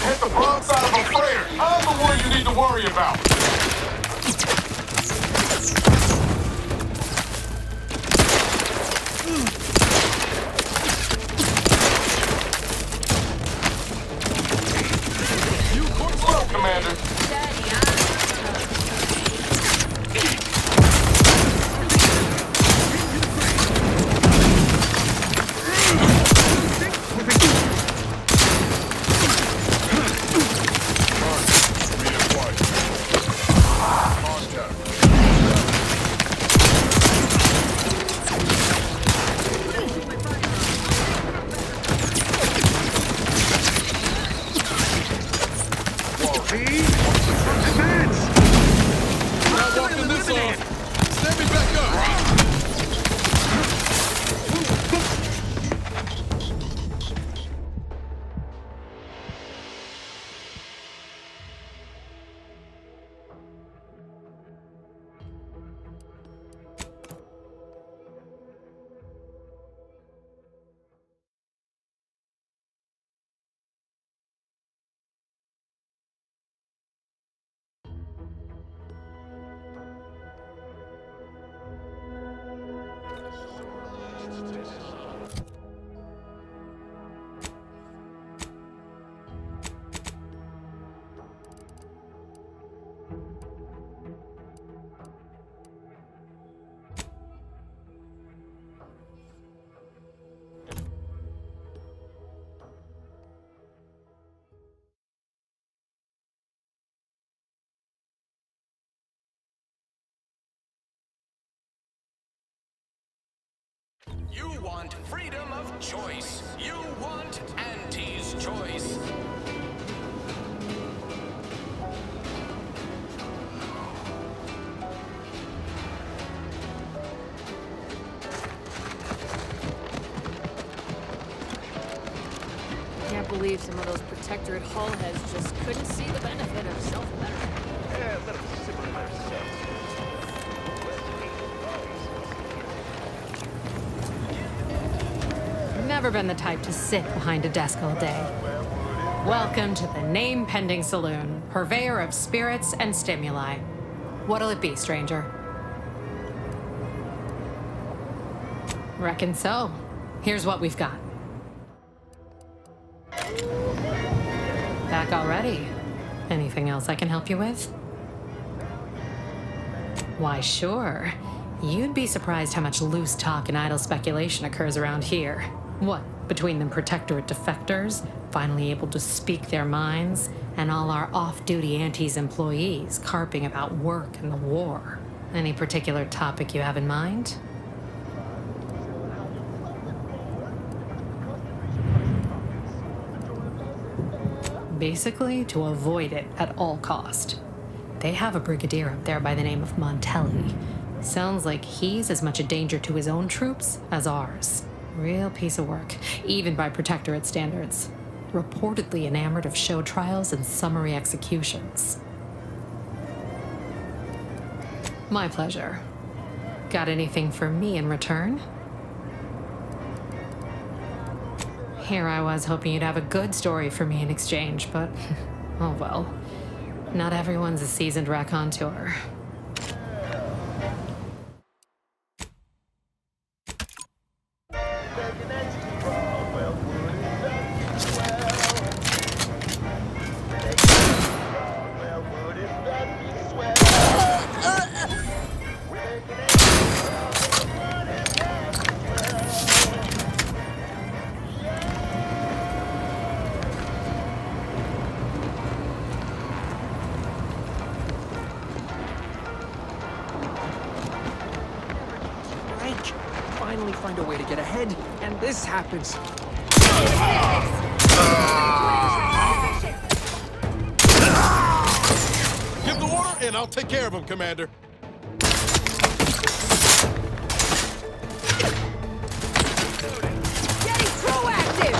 hit the broadside of a freighter. I'm the one you need to worry about. Well, Commander. You want freedom of choice. You want Auntie's choice. Can't believe some of those Protectorate hull heads just couldn't see the benefit of self-betterment. Yeah, let them simmer themselves. Never been the type to sit behind a desk all day. Welcome to the name-pending saloon, purveyor of spirits and stimuli. What'll it be, stranger? Reckon so. Here's what we've got. Back already? Anything else I can help you with? Why, sure. You'd be surprised how much loose talk and idle speculation occurs around here. What, between the Protectorate defectors, finally able to speak their minds, and all our off-duty Auntie's employees carping about work and the war? Any particular topic you have in mind? Basically, to avoid it at all cost. They have a brigadier up there by the name of Montelli. Sounds like he's as much a danger to his own troops as ours. Real piece of work, even by Protectorate standards. Reportedly enamored of show trials and summary executions. My pleasure. Got anything for me in return? Here I was hoping you'd have a good story for me in exchange, but oh well. Not everyone's a seasoned raconteur. Finally find a way to get ahead, and this happens. Give the order, and I'll take care of him, Commander. Getting proactive!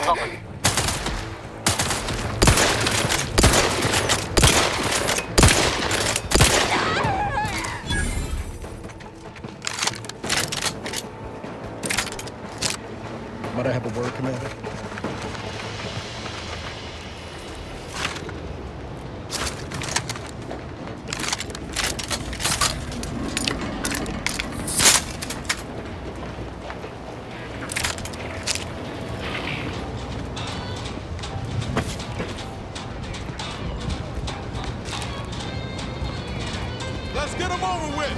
something. Might I have a word, Commander? Let's get him over with!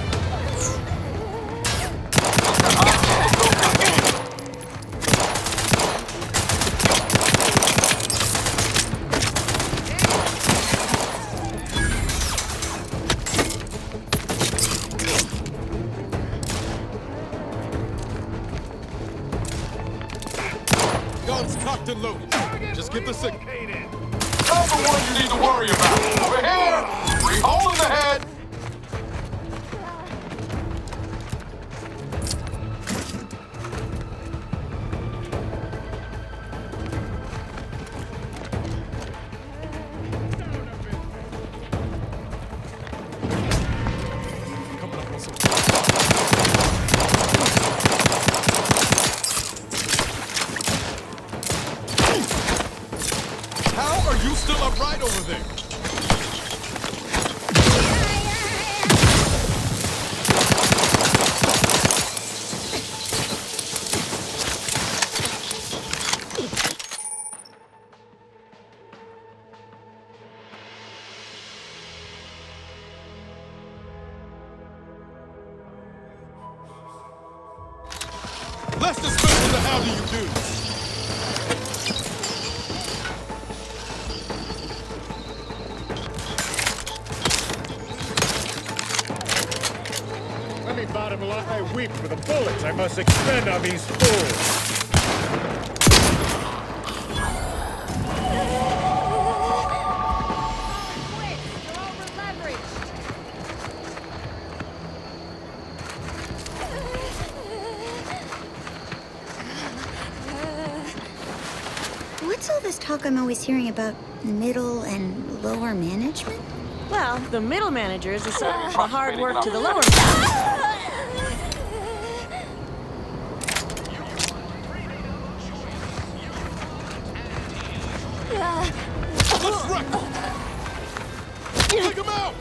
Guns cocked and loaded. Just give the signal. That's the one you need to worry about. Over here! Three hole in the head! How are you still upright over there? Let's discuss what the hell do you do? Let me bottom line, I weep for the bullets I must expend on these fools. What's all this talk I'm always hearing about middle and lower management? Well, the middle managers assign the hard work to the lower managers. Let's wreck him! Take him out!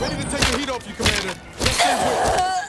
Ready to take the heat off you, Commander. Just stay with.